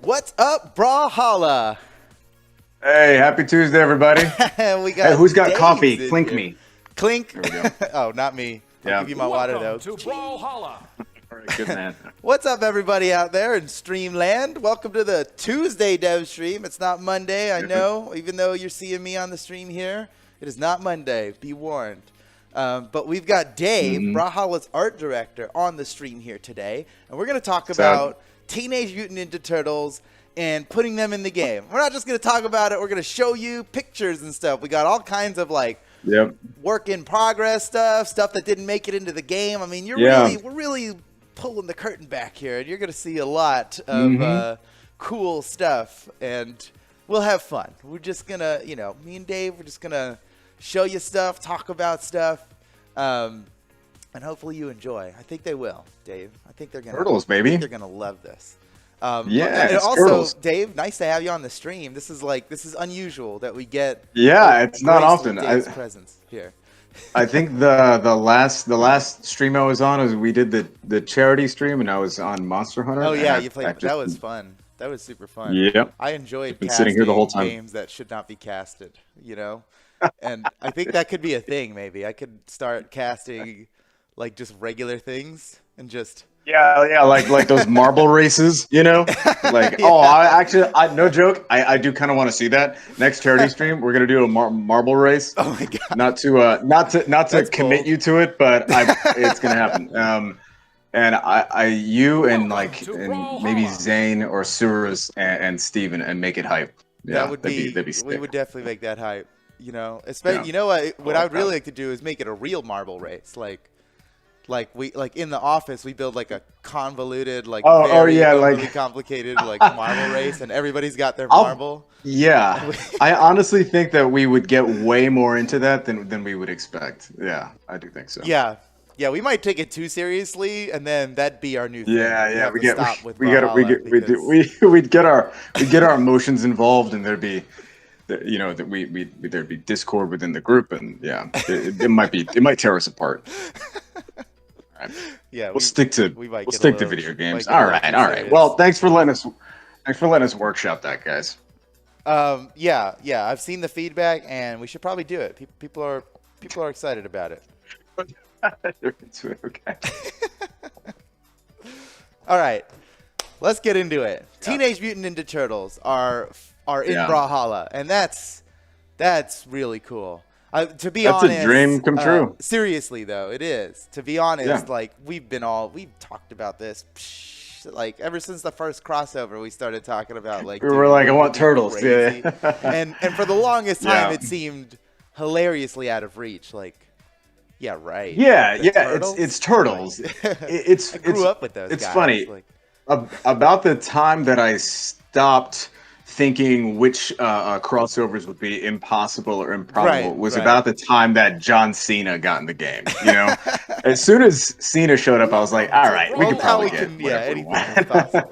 What's up, Brawlhalla? Hey, happy Tuesday, everybody. We got Hey, who's got Dave's coffee? in Clink here. me. Clink. There we go. Oh, not me. I'll Yeah. give you my water, though. Welcome to Brawlhalla. All right, good man. What's up, everybody out there in Streamland? Welcome to the Tuesday dev stream. It's not Monday, I know, even though you're seeing me on the stream here. It is not Monday. Be warned. But we've got Dave, Brawlhalla's art director, on the stream here today, and we're going to talk about Teenage Mutant Ninja Turtles and putting them in the game. We're not just going to talk about it. We're going to show you pictures and stuff. We got all kinds of work in progress stuff that didn't make it into the game. I mean, we're really pulling the curtain back here, and you're going to see a lot of cool stuff, and we'll have fun. We're just going to, me and Dave, we're just going to show you stuff, talk about stuff, and hopefully you enjoy. I think they will, Dave. I think they're going to Turtles, baby. I think they're going to love this. Yeah, and also, turtles. Dave, nice to have you on the stream. This is unusual that we get. Yeah, it's not often. Dave's presence here. I think the last stream I was on was we did the charity stream, and I was on Monster Hunter. Oh yeah, you played. That was fun. That was super fun. Yep. I enjoyed Been casting sitting here the whole time. games that should not be casted. And I think that could be a thing. Maybe I could start casting like just regular things and just. Yeah, like those marble races, Like, no joke. I do kind of want to see that next charity stream. We're gonna do a marble race. Oh my god! Not to commit bold. you to it, but it's gonna happen. And you and maybe Zane or Surus and Steven and make it hype. Yeah, that'd be sick. We would definitely make that hype. Especially what I would really like to do is make it a real marble race, like in the office we build like a convoluted very complicated marble race, and everybody's got their marble. Yeah, I honestly think that we would get way more into that than we would expect. Yeah, I do think so. Yeah, we might take it too seriously, and then that'd be our new thing. We'd get our emotions involved, and there'd be there'd be discord within the group, and it might tear us apart. Yeah, we'll stick to video games. All right. Well, thanks for letting us workshop that, guys. Yeah. I've seen the feedback, and we should probably do it. People are excited about it. Okay. All right, let's get into it. Yeah. Teenage Mutant Ninja Turtles are in Brawlhalla, and that's really cool. To be honest, that's a dream come true. Seriously, though, it is. To be honest, we've talked about this, ever since the first crossover, we started talking about we were like, I want turtles, crazy. and for the longest time, it seemed hilariously out of reach. Yeah, right. Yeah, turtles? It's turtles. I grew up with those. It's guys. funny. About the time that I stopped thinking which crossovers would be impossible or improbable was about the time that John Cena got in the game. As soon as Cena showed up, I was like, all right, we could probably get anything is possible.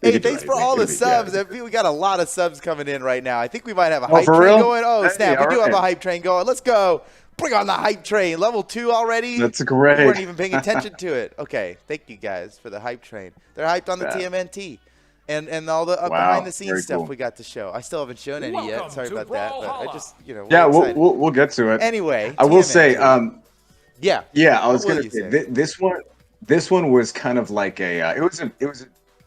Hey, thanks for all the subs. We got a lot of subs coming in right now. I think we might have a hype train going. Oh, snap. We do have a hype train going. Let's go. Bring on the hype train. Level 2 already? That's great. We weren't even paying attention to it. Okay. Thank you guys for the hype train. They're hyped on the TMNT and all the behind the scenes stuff we got to show. I still haven't shown any yet. Sorry about that. But I just, we'll get to it. Anyway, I will say, I was going to say this one was kind of like it was a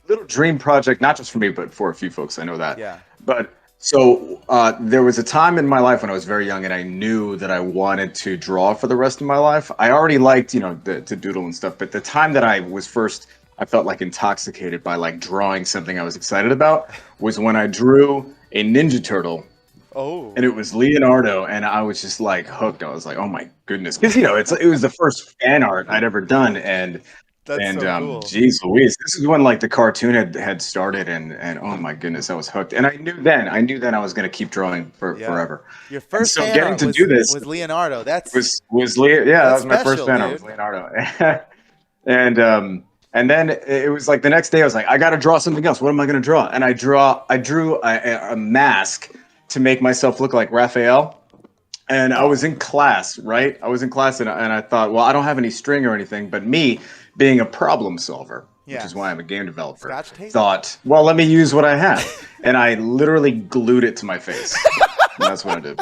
little dream project, not just for me, but for a few folks. I know that. Yeah. But so there was a time in my life when I was very young, and I knew that I wanted to draw for the rest of my life. I already liked, to doodle and stuff, but the time that I felt like intoxicated by drawing something I was excited about was when I drew a Ninja Turtle. Oh. And it was Leonardo, and I was just hooked. I was like, oh my goodness, because it was the first fan art I'd ever done, and so cool. Geez Louise, this is when the cartoon had started, and oh my goodness, I was hooked. And I knew then I was going to keep drawing forever. Your first fan getting art to do this was Leonardo. That was my first fan art, was Leonardo. And then it was the next day I was like, I got to draw something else. What am I going to draw? And I drew a mask to make myself look like Raphael. And I was in class, right? I was in class, and I thought, well, I don't have any string or anything, but me being a problem solver, which is why I'm a game developer, Scotch tape? thought, well, let me use what I have. And I literally glued it to my face. And that's what I did.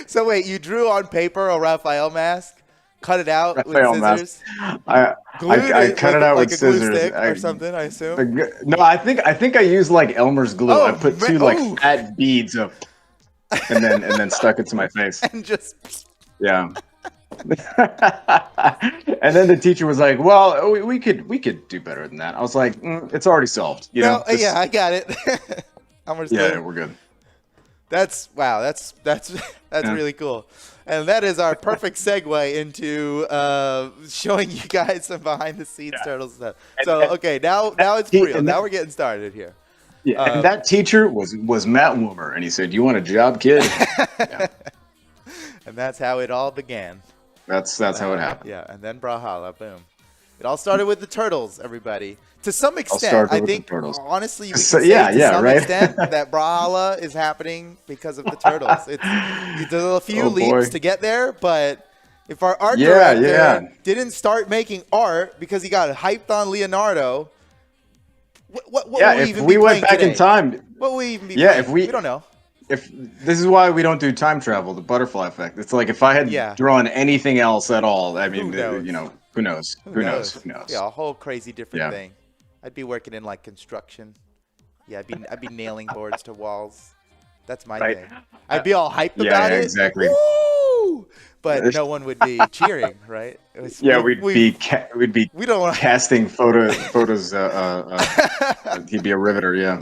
So wait, you drew on paper a Raphael mask, cut it out Raphael with scissors? Mask. I cut it out with scissors. Glue stick or something, I assume? No, I think I used like Elmer's glue. Oh, I put two like fat beads up and then stuck it to my face. And just... Yeah. And then the teacher was like, well, we could do better than that. I was like, it's already solved. You know? Yeah, I got it. Yeah, we're good. That's really cool. And that is our perfect segue into showing you guys some behind the scenes Turtles stuff. So okay, now it's real. Now we're getting started here. Yeah, and that teacher was Matt Woomer, and he said, "You want a job, kid?" Yeah. And that's how it all began. That's how it happened. Yeah, and then Brawlhalla, boom. It all started with the Turtles, everybody. To some extent, I think, honestly, we can say to some extent that Brawlhalla is happening because of the Turtles. There's a few leaps to get there, but if our art director didn't start making art because he got hyped on Leonardo, what would we even be playing today? In time, what would we even be playing? We don't know. If this is why we don't do time travel, the butterfly effect. It's like if I had drawn anything else at all, I mean, who knows? Who knows? Yeah, a whole crazy different thing. I'd be working in like construction. Yeah, I'd be nailing boards to walls. That's my thing. I'd be all hyped about it. Exactly. Woo! But no one would be cheering, right? We'd be casting photos. He'd be a riveter, yeah.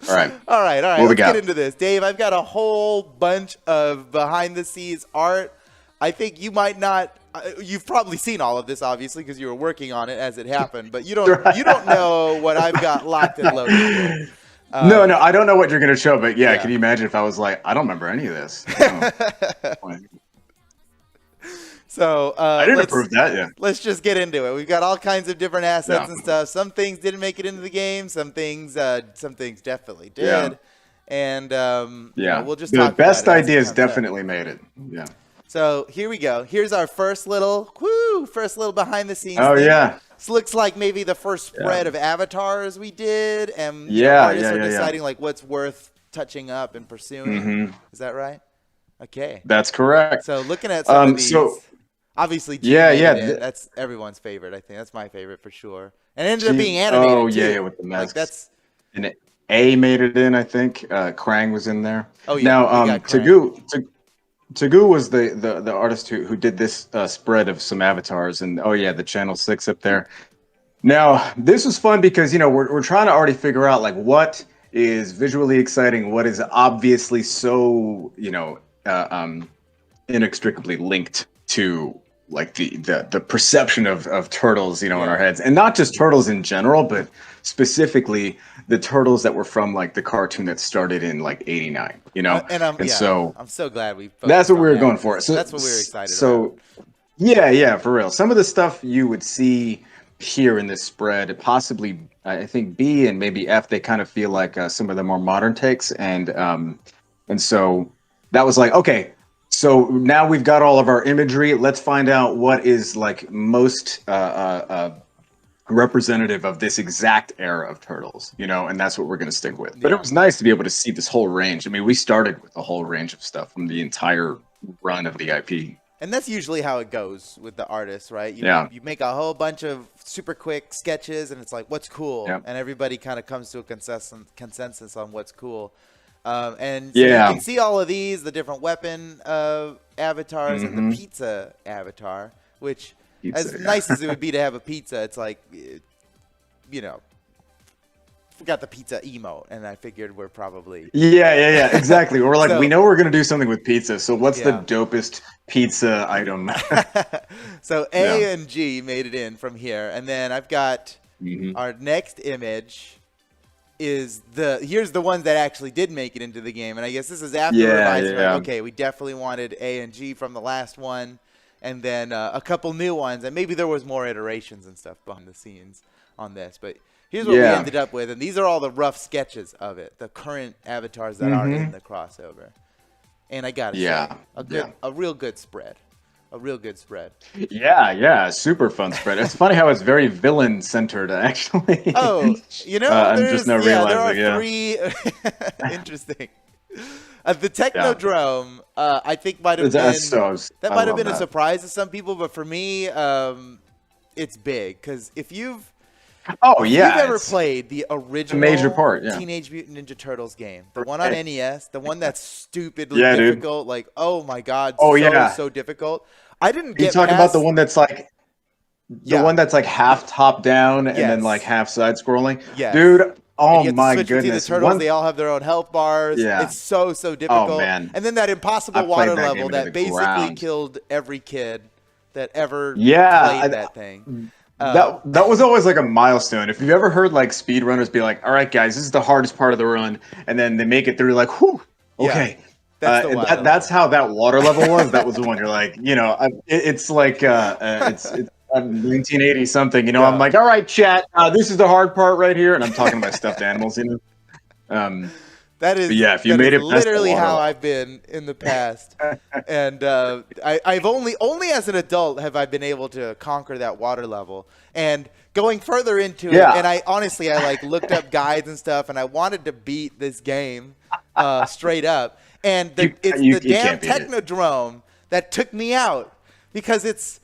All right. Let's get into this. Dave, I've got a whole bunch of behind-the-scenes art. I think you might not. You've probably seen all of this, obviously, because you were working on it as it happened. But you don't know what I've got locked and loaded here. No, I don't know what you're going to show. But can you imagine if I was like, I don't remember any of this? So I didn't approve that yet. Let's just get into it. We've got all kinds of different assets and stuff. Some things didn't make it into the game. Some things definitely did. Yeah. And we'll just talk about it. The best ideas definitely made it. Yeah. So here we go. Here's our first little behind the scenes. Oh, thing. yeah. This looks like maybe the first spread of avatars we did, and artists are deciding like what's worth touching up and pursuing. Mm-hmm. Is that right? Okay. That's correct. So looking at some of these. Obviously, that's everyone's favorite. I think that's my favorite for sure. And it ended up being animated. Oh yeah, with the mask. Like and A made it in. I think Krang was in there. Oh yeah. Now Tagu was the artist who did this spread of some avatars, and the Channel 6 up there. Now this was fun because we're trying to already figure out like what is visually exciting, what is obviously so inextricably linked to like the perception of turtles, in our heads, and not just turtles in general, but specifically the turtles that were from like the cartoon that started in like '89, So I'm so glad we. That's what we were going for. So that's what we were excited about. So yeah, for real. Some of the stuff you would see here in this spread, possibly I think B and maybe F, they kind of feel like some of the more modern takes, and so that was like okay. So now we've got all of our imagery. Let's find out what is like most representative of this exact era of Turtles, and that's what we're going to stick with. But it was nice to be able to see this whole range. I mean, we started with a whole range of stuff from the entire run of the IP. And that's usually how it goes with the artists, right? You make a whole bunch of super quick sketches, and it's like, what's cool? And everybody kind of comes to a consensus on what's cool. And so you can see all of these, the different weapon avatars and the pizza avatar, which as nice as it would be to have a pizza, it's like, forgot the pizza emote, and I figured we're probably... Yeah, exactly. We're like, we know we're going to do something with pizza, so what's the dopest pizza item? So A and G made it in from here, and then I've got our next image... here's the ones that actually did make it into the game, and I guess this is after revising. Like, okay, we definitely wanted A and G from the last one, and then a couple new ones, and maybe there was more iterations and stuff behind the scenes on this. But here's what we ended up with, and these are all the rough sketches of it, the current avatars that are in the crossover. And I gotta say, a real good spread. A real good spread. Yeah, super fun spread. It's funny how it's very villain centered, actually. Oh, I'm just now there are realizing, three. Interesting. The yeah. Technodrome, I think might have been I might have love been a that. surprise to some people, but for me, it's big because if you've ever It's played the a original major part. Yeah. Teenage Mutant Ninja Turtles game, the one on NES, the one that's stupidly Yeah, dude. difficult, like oh my god, Oh yeah. so difficult. I didn't Are you get talking about the past. one that's like half top down and then like Yes. half side scrolling? Yes. Dude, And oh you have to my switch between the goodness. turtles. They all have their own health bars. Yeah. It's so Oh difficult. man. And then that I impossible played water that level game into the that basically ground. killed every kid that ever Yeah, played that thing. that was always like a milestone. If you've ever heard like speedrunners be like, "All right, guys, this is the hardest part of the run," and then they make it through, like, "Whew, okay." That's the And water that's level. how that water level was. That was the one you're like, it's like it's 1980 something. I'm Yeah. like, "All right, chat, this is the hard part right here," and I'm talking about stuffed animals. Um, That but is yeah, if you made it past the literally water how level, I've been in the past, and I've only as an adult have I been able to conquer that water level. And going further into it, Yeah. and I honestly like looked up guides and stuff, and I wanted to beat this game straight up. And it's you the damn can't beat it. Technodrome that took me out because it's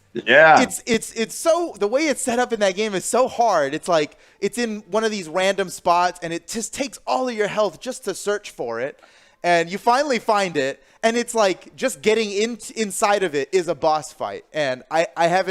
so the way it's set up in that game is so hard. It's like it's in one of these random spots and it just takes all of your health just to search for it, and you finally find it, and it's like just getting inside of it is a boss fight. And I have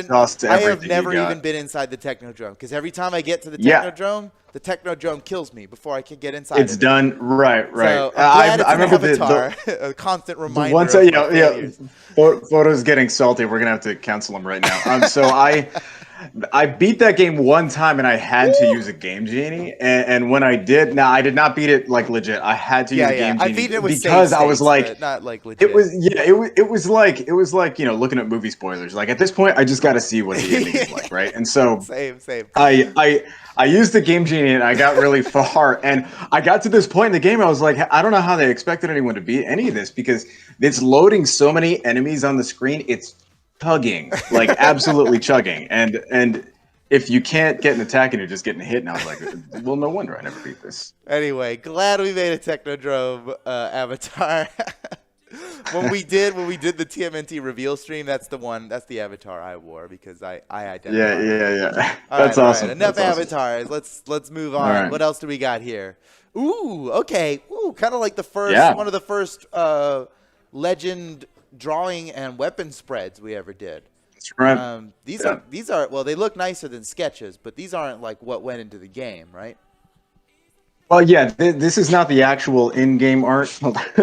never even been inside the Technodrome because every time I get to the Technodrome, the Technodrome kills me before I can get inside. It's done right. So I'm glad it's I an remember avatar, a constant reminder. Once of my failures. Photo's getting salty. We're gonna have to cancel him right now. So I beat that game one time and I had to use a Game Genie. And when I did, now I did not beat it like legit. I had to use a Game Genie I beat it with because I was like, but not like legit. it was like looking at movie spoilers. Like at this point, I just got to see what the ending is like, right? And so same. I used the Game Genie and I got really far, and I got to this point in the game. I was like, I don't know how they expected anyone to beat any of this because it's loading so many enemies on the screen. It's chugging, like absolutely chugging, and if you can't get an attack and you're just getting hit, and I was like, well, no wonder I never beat this. Anyway, glad we made a Technodrome avatar. when we did the TMNT reveal stream, that's the avatar I wore because I identified. Yeah. That's awesome. Right. Enough That's avatars. Awesome. Let's move on. Right. What else do we got here? Ooh, okay. Ooh, kind of like the first one of the first legend drawing and weapon spreads we ever did. That's right. These are well, they look nicer than sketches, but these aren't like what went into the game, right? Well, yeah, this is not the actual in-game art.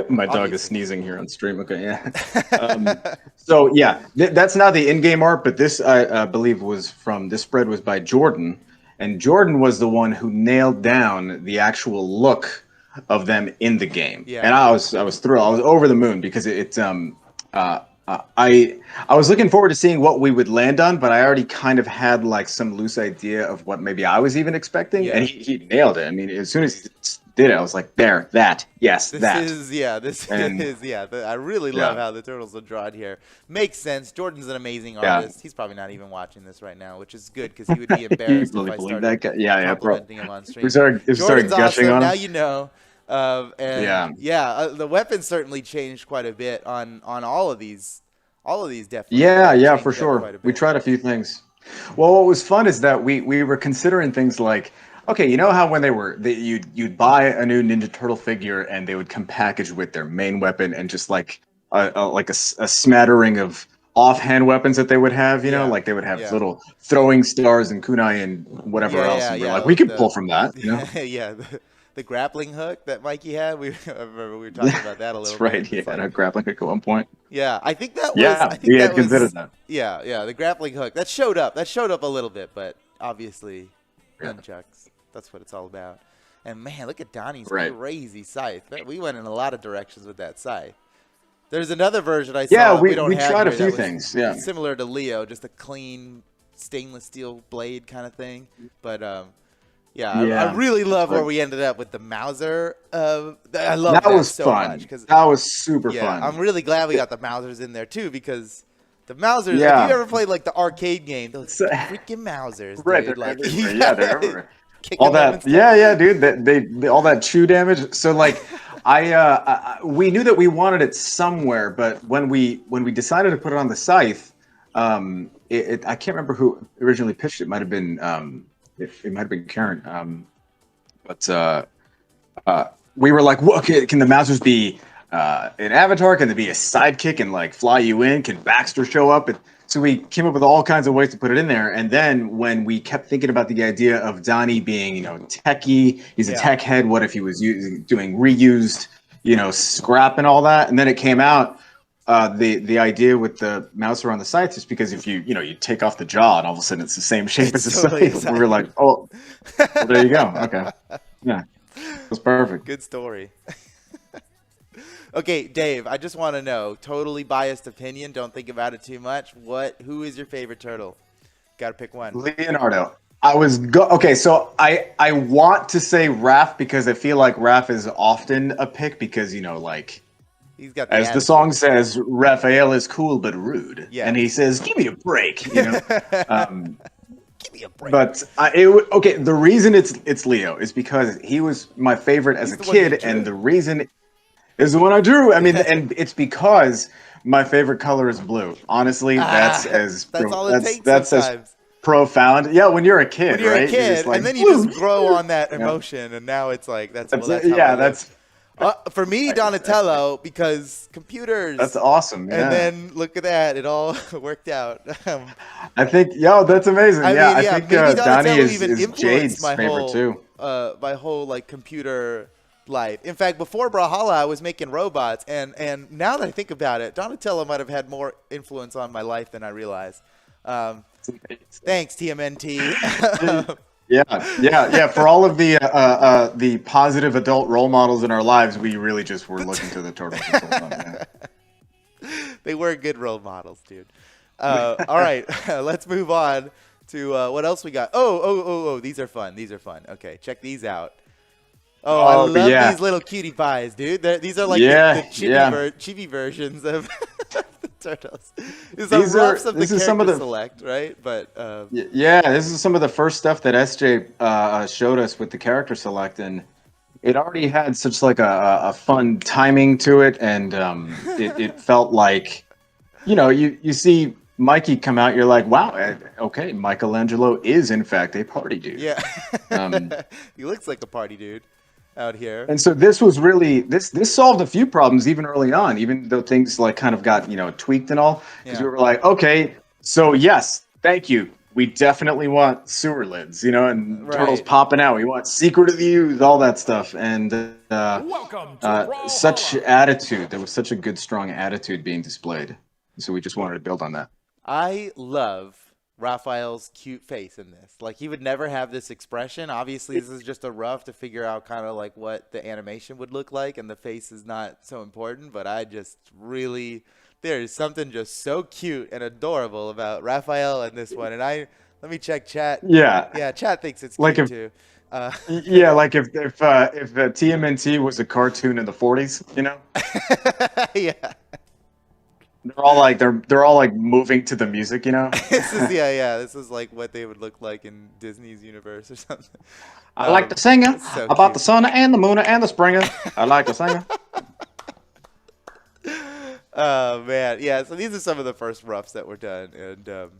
My dog is sneezing here on stream. Okay, yeah. So yeah, that's not the in-game art, but this I believe this spread was by Jordan, and Jordan was the one who nailed down the actual look of them in the game. Yeah. And I was thrilled. I was over the moon because I was looking forward to seeing what we would land on, but I already kind of had like some loose idea of what maybe I was even expecting, and he nailed it. I mean, as soon as he did it, I was like, I really love how the turtles are drawn here. Makes sense. Jordan's an amazing artist. He's probably not even watching this right now, which is good because he would be embarrassed if I started complimenting him on stream. Jordan's awesome. Now you know. The weapons certainly changed quite a bit on all of these definitely. Yeah, for sure. We tried a few things. Well, what was fun is that we were considering things like, okay, you know how when you'd buy a new Ninja Turtle figure and they would come packaged with their main weapon and just like a smattering of offhand weapons that they would have, like they would have little throwing stars and kunai and whatever else. And we're like, we could pull from that, The grappling hook that Mikey had, I remember we were talking about that a little bit. That's right, he had a grappling hook at one point. Yeah, I think that was... Yeah, we had considered that. Yeah, the grappling hook. That showed up a little bit, but obviously, nunchucks. That's what it's all about. And man, look at Donnie's crazy scythe. We went in a lot of directions with that scythe. There's another version I saw. Yeah, we don't have tried a here few that things. Yeah, similar to Leo, just a clean stainless steel blade kind of thing. But I really love where we ended up with the Mauser. I love that was so fun. much. That was super fun. I'm really glad we got the Mausers in there too because The Mousers. Yeah. If you ever played like the arcade game, those freaking Mousers, dude. Right, they're like, everywhere. Yeah, they're everywhere. Kicking All them and that, stuff. yeah, dude. They all that chew damage. So like, we knew that we wanted it somewhere, but when we decided to put it on the scythe, I can't remember who originally pitched it. Might have been it might have been Karen. But we were like, well, okay, can the Mousers be an avatar? Can there be a sidekick and like fly you in? Can Baxter show up? And so we came up with all kinds of ways to put it in there. And then when we kept thinking about the idea of Donnie being, techie, he's a tech head. What if he was doing reused, scrap and all that? And then it came out. The idea with the Mouser on the scythe is because if you take off the jaw and all of a sudden it's the same shape as the scythe. We were like, oh, well, there you go. Okay. Yeah. It was perfect. Good story. Okay, Dave, I just want to know, totally biased opinion, don't think about it too much. Who is your favorite turtle? Got to pick one. Leonardo. Okay, so I want to say Raph because I feel like Raph is often a pick because, he's got as the song says, Raphael is cool but rude. Yeah. And he says, give me a break, Give me a break. But the reason it's Leo is because he was my favorite as a kid, and the reason is the one I drew. I mean, and it's because my favorite color is blue. Honestly, that's all it takes. That's as profound. Yeah, when you're a kid, right? You're just like, and then you just grow on that emotion, and now it's like that's for me, Donatello, because computers. That's awesome. Yeah. And then look at that, it all worked out. I think, that's amazing. I think Donnie is Jade's my favorite too. My whole computer life. In fact, before Brawlhalla, I was making robots, and now that I think about it, Donatello might have had more influence on my life than I realized. Thanks, TMNT. Yeah. For all of the positive adult role models in our lives, we really just were looking to the turtles. They were good role models, dude. All right, let's move on to what else we got. Oh, these are fun. Okay, check these out. I love these little cutie pies, dude. These are like the chibi versions of the turtles. These are roughs of the character select, right? But this is some of the first stuff that SJ showed us with the character select, and it already had such like a fun timing to it, and it felt like, you see Mikey come out, you're like, wow, okay, Michelangelo is in fact a party dude. Yeah, he looks like a party dude out here. And so this was really this solved a few problems even early on, even though things kind of got tweaked and all, because we were like, okay, so yes, thank you, we definitely want sewer lids, and turtles popping out, we want secret of the ooze, all that stuff, and such attitude. There was such a good strong attitude being displayed, so we just wanted to build on that. I love Raphael's cute face in this. Like, he would never have this expression. Obviously, this is just a rough to figure out kind of like what the animation would look like, and the face is not so important, but I just really, there's something just so cute and adorable about Raphael in this one. And let me check chat. Yeah, chat thinks it's cute too. Like if TMNT was a cartoon in the 40s, Yeah. They're all like moving to the music, This is this is like what they would look like in Disney's universe or something. I like the singer about the sun and the moon and the springer. I like the singer. Oh man, yeah. So these are some of the first roughs that were done, and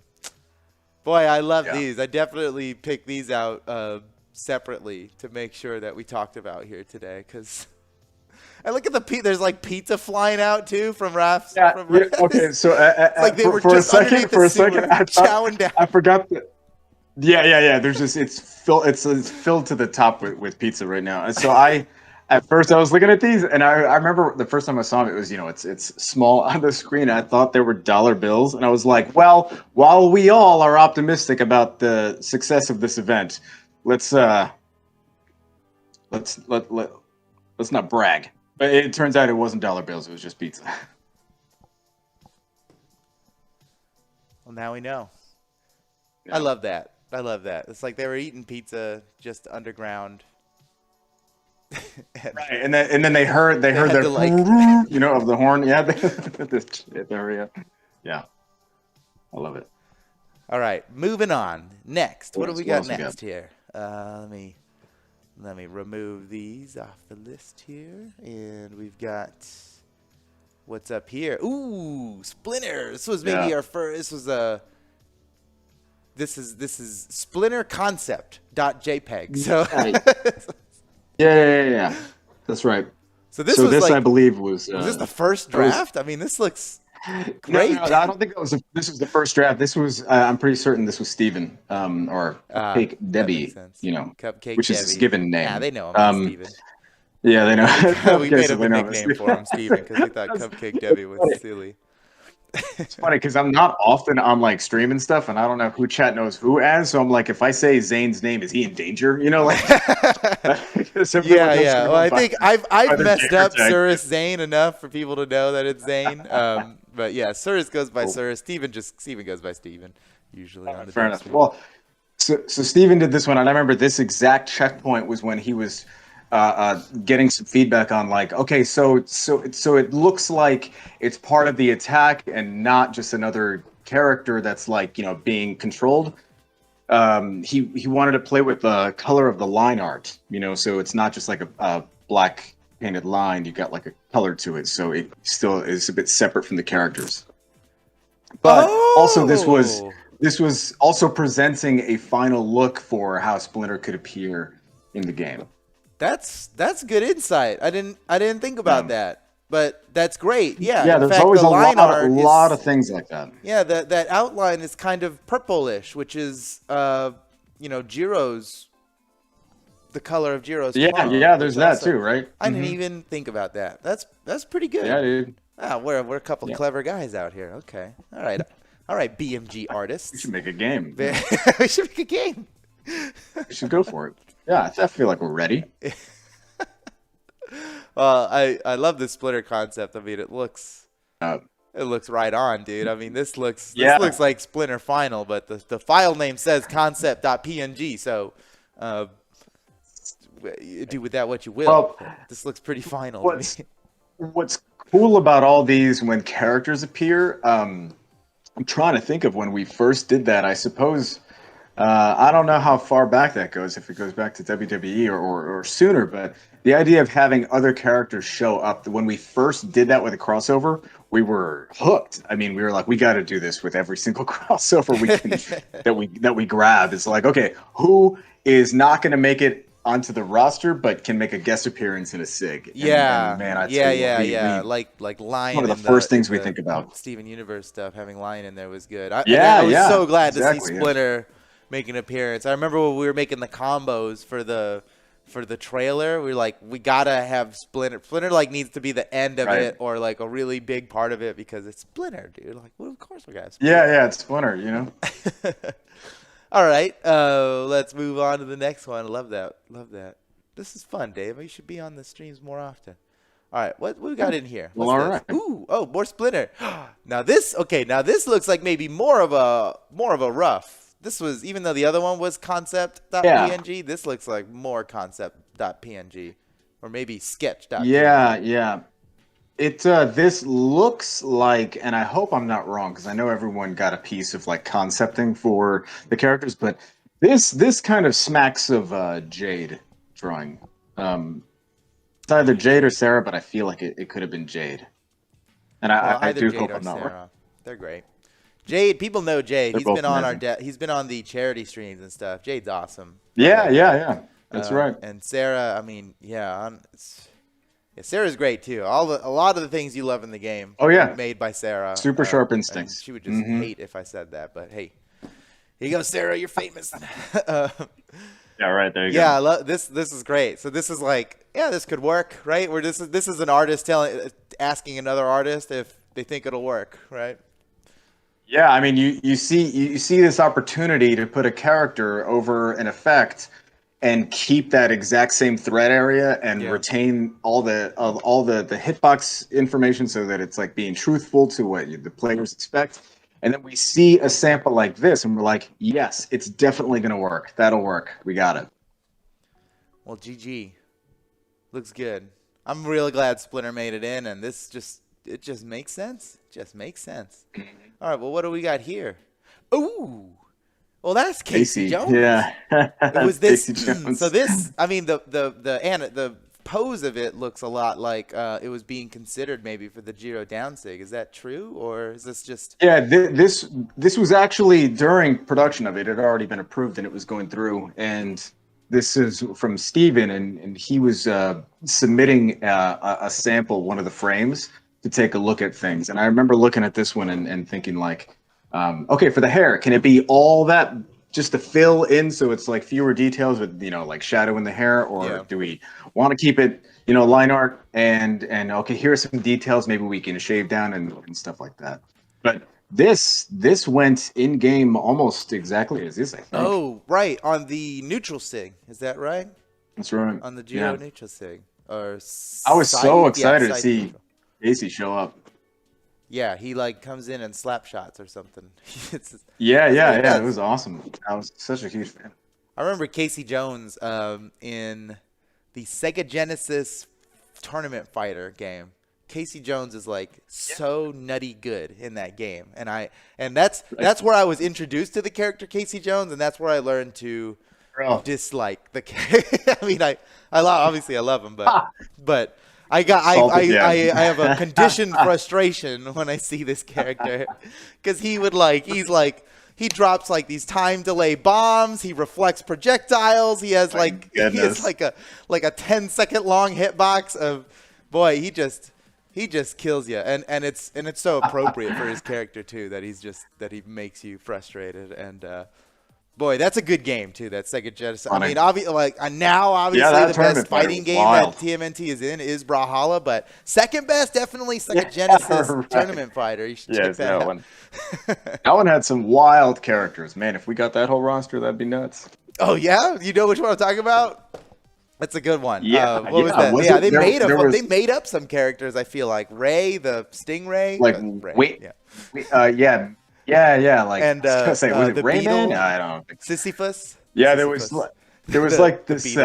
boy, I love these. I definitely picked these out separately to make sure that we talked about here today, because. And look at there's like pizza flying out too from Raph's. Okay, so like they were just underneath the sewer, chowing down. I forgot that. Yeah. There's just it's filled to the top with pizza right now. And so at first I was looking at these, and I remember the first time I saw them, it was it's small on the screen. I thought they were dollar bills, and I was like, well, while we all are optimistic about the success of this event, let's not brag. But it turns out it wasn't dollar bills; it was just pizza. Well, now we know. Yeah. I love that. It's like they were eating pizza just underground. Right, and then they heard their of the horn. Yeah, yeah. I love it. All right, moving on. Next, what do we got next here? Let me remove these off the list here, and we've got what's up here. Ooh, Splinter. This was maybe our first. This was a. This is Splinter Concept .jpg. So. Yeah. That's right. So this was I believe was this the first draft? I mean, this looks great. No, I don't think this was the first draft. This was I'm pretty certain this was Steven, or Cupcake Debbie, Cupcake which is his given name. Yeah, they know him as Steven. Yeah, they know. We made up a nickname for him, Steven, because we thought Cupcake Debbie was silly. It's funny because I'm not often on like streaming stuff, and I don't know who chat knows who as. So I'm like, if I say Zane's name, is he in danger? Like. Yeah. Well, I think I've messed up Surus Zane enough for people to know that it's Zane. But yeah, Surus goes by Surus. Steven goes by Steven usually. On the fair enough. Well, so Steven did this one, and I remember this exact checkpoint was when he was getting some feedback on like, okay, so it looks like it's part of the attack and not just another character that's like being controlled. He wanted to play with the color of the line art, so it's not just like a black painted line. You got like a color to it, so it still is a bit separate from the characters. But also this was also presenting a final look for how Splinter could appear in the game. That's good insight. I didn't think about that. But that's great. Yeah. Yeah, there's always a lot of things like that. Yeah, that outline is kind of purplish, which is Jiro's, the color of Jiro's. Yeah, there's that too, right? I didn't even think about that. That's pretty good. Yeah, dude. We're a couple clever guys out here. Okay. All right, BMG artists. We should make a game. We should make a game. We should go for it. Yeah, I feel like we're ready. Well, I love this Splinter concept. I mean, it looks right on, dude. I mean, this looks like Splinter Final, but the file name says concept.png. So do with that what you will. Well, this looks pretty final. What's cool about all these when characters appear? I'm trying to think of when we first did that. I suppose I don't know how far back that goes, if it goes back to WWE or sooner, but the idea of having other characters show up, when we first did that with a crossover, we were hooked. I mean, we were like, we got to do this with every single crossover that we grab. It's like, okay, who is not going to make it onto the roster but can make a guest appearance in a SIG? And man, like Lion. One of the first things we think about. Steven Universe stuff, having Lion in there was good. I was so glad to see Splinter make an appearance. I remember when we were making the combos for the trailer, we were like, we gotta have Splinter. Splinter like needs to be the end of it, or like a really big part of it, because it's Splinter, dude. Like, well, of course we got Splinter. Yeah, it's Splinter, All right, let's move on to the next one. Love that. This is fun, Dave. You should be on the streams more often. All right, what we got in here? Well, all right. Ooh, more Splinter. Now this looks like maybe more of a rough. This was, even though the other one was concept.png, this looks like more concept.png, or maybe sketch.png. Yeah. This looks like, and I hope I'm not wrong, because I know everyone got a piece of like concepting for the characters, but this kind of smacks of Jade drawing. It's either Jade or Sarah, but I feel like it could have been Jade. And I do hope I'm not wrong. They're great. Jade, people know Jade. He's been on he's been on the charity streams and stuff. Jade's awesome. Yeah. That's right. And Sarah, I mean, Sarah's great too. A lot of the things you love in the game. Oh yeah. Made by Sarah. Super sharp instincts. She would just hate if I said that, but hey, here you go, Sarah. You're famous. Yeah, right there. You go. I love this. This is great. So this is like, this could work, right? Where this is an artist asking another artist if they think it'll work, right? Yeah, I mean, you see this opportunity to put a character over an effect and keep that exact same thread area and retain all the hitbox information, so that it's like being truthful to what the players expect. And then we see a sample like this, and we're like, yes, it's definitely going to work. That'll work. We got it. Well, GG. Looks good. I'm really glad Splinter made it in, and this just it just makes sense. Just makes sense. All right, well, what do we got here? Ooh, well, that's Casey Jones. Yeah, It was this. Casey Jones. So this, I mean, the pose of it looks a lot like it was being considered maybe for the Giro Downsig. Is that true, or is this just? Yeah, this was actually during production of it. It had already been approved and it was going through. And this is from Steven, and he was submitting a sample, one of the frames, to take a look at things. And I remember looking at this one and thinking like, okay, for the hair, can it be all that just to fill in so it's like fewer details with, like shadow in the hair, or do we want to keep it, line art and okay, here are some details maybe we can shave down and stuff like that. But this went in game almost exactly as this, I think. Oh, right, on the neutral sig. Is that right? That's right. On the Giro neutral sig. Or I was so excited to see Casey show up. Yeah, he like comes in and slap shots or something. Yeah. It was awesome. I was such a huge fan. I remember Casey Jones in the Sega Genesis Tournament Fighter game. Casey Jones is like so nutty good in that game, and that's where I was introduced to the character Casey Jones, and that's where I learned to dislike the character. I mean, I love him, but. I have a conditioned frustration when I see this character, because he drops like these time delay bombs. He reflects projectiles. He has like a 10-second long hitbox of, boy, he just kills you, and it's so appropriate for his character too, that he makes you frustrated. And boy, that's a good game too. That Sega Genesis. I mean, obviously the best fighting game that TMNT is in is Brawlhalla, but second best definitely Sega Genesis Tournament Fighter. You should check that out. One. That one had some wild characters, man. If we got that whole roster, that'd be nuts. Oh yeah, you know which one I'm talking about? That's a good one. Yeah, what was that? They made up some characters. I feel like Ray, the Stingray, Yeah, like, and was it Rayman? Beetle, I don't think so. Sisyphus. Yeah, there was like this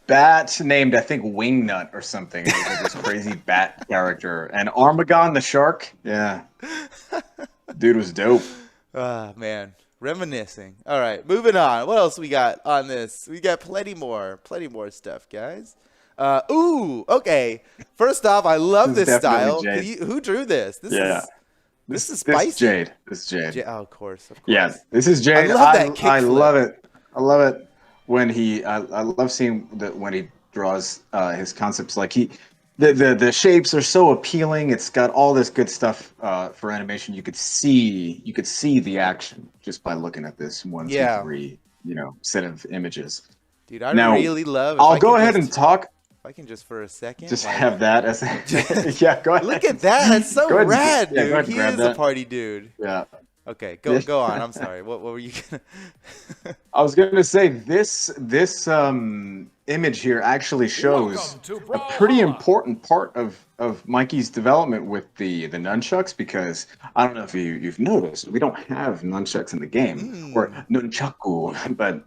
bat named, I think, Wingnut or something. It was like this crazy bat character. And Armagon the shark. Yeah. Dude was dope. Ah, man. Reminiscing. All right, moving on. What else we got on this? We got plenty more stuff, guys. Okay. First off, I love this style. Who drew this? This is spicy. This is Jade. Oh, of course. Yeah, this is Jade. I love it. I love it when I love seeing when he draws his concepts. Like the shapes are so appealing. It's got all this good stuff for animation. You could see the action just by looking at this 1, 2, 3, set of images. Dude, really love it. I'll go ahead and talk. If I can just for a second. Just have that as yeah, go ahead. Look at that. That's so rad, dude. Yeah, he is a party dude. Yeah. Okay, go on. I'm sorry. What were you gonna I was gonna say this image here actually shows a pretty important part of Mikey's development with the nunchucks, because I don't know if you've noticed, we don't have nunchucks in the game, or nunchaku, but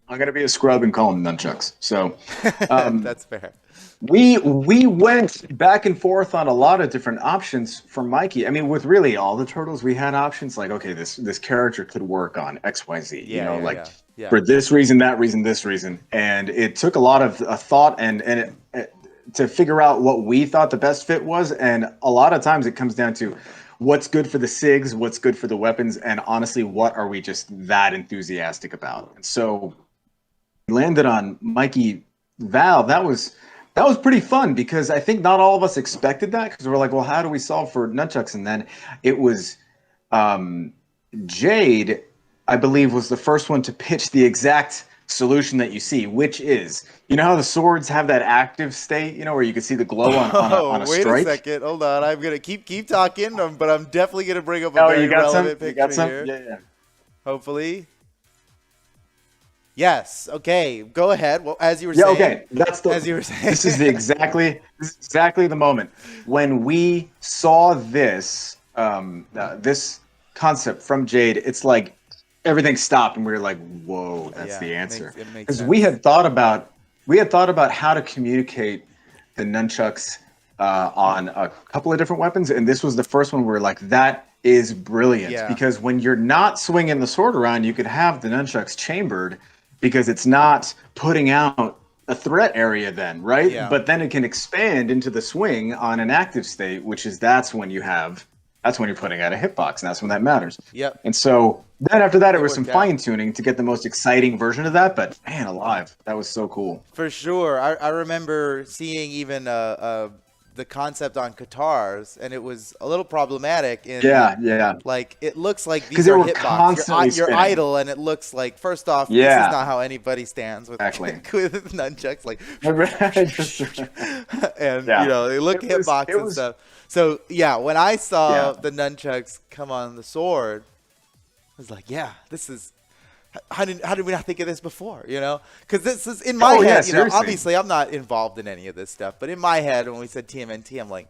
I'm gonna be a scrub and call them nunchucks. So that's fair. We went back and forth on a lot of different options for Mikey. I mean, with really all the turtles, we had options like, okay, this character could work on XYZ, for this reason, that reason, this reason. And it took a lot of thought and to figure out what we thought the best fit was. And a lot of times it comes down to what's good for the SIGs, what's good for the weapons, and honestly, what are we just that enthusiastic about? And so we landed on Mikey Val. That was pretty fun, because I think not all of us expected that, because we're like, well, how do we solve for nunchucks? And then it was Jade, I believe, was the first one to pitch the exact solution that you see, which is, how the swords have that active state, where you can see the glow on a strike? Wait a second. Hold on. I'm going to keep talking, but I'm definitely going to bring up a very relevant picture here. Yeah. Hopefully. Yes. Okay. Go ahead. Well, as you were saying. Okay. As you were saying. This is exactly the moment when we saw this this concept from Jade. It's like everything stopped, and we were like, "Whoa, that's the answer." Because we had thought about how to communicate the nunchucks on a couple of different weapons, and this was the first one where like that is brilliant because when you're not swinging the sword around, you could have the nunchucks chambered because it's not putting out a threat area then, right? Yeah. But then it can expand into the swing on an active state, which is that's when you're putting out a hitbox, and that's when that matters. Yep. And so then after that, it was some fine tuning to get the most exciting version of that. But man, alive, that was so cool. For sure, I remember seeing even the concept on guitars, and it was a little problematic. Like it looks like these are hitbox. You're idle, and it looks like first off, this is not how anybody stands with with nunchucks. Like, and you know they look hitbox and stuff. So yeah, when I saw the nunchucks come on the sword, I was like, yeah, this is. How did we not think of this before? You know, because this is in my head. You know, obviously I'm not involved in any of this stuff, but in my head when we said TMNT, I'm like,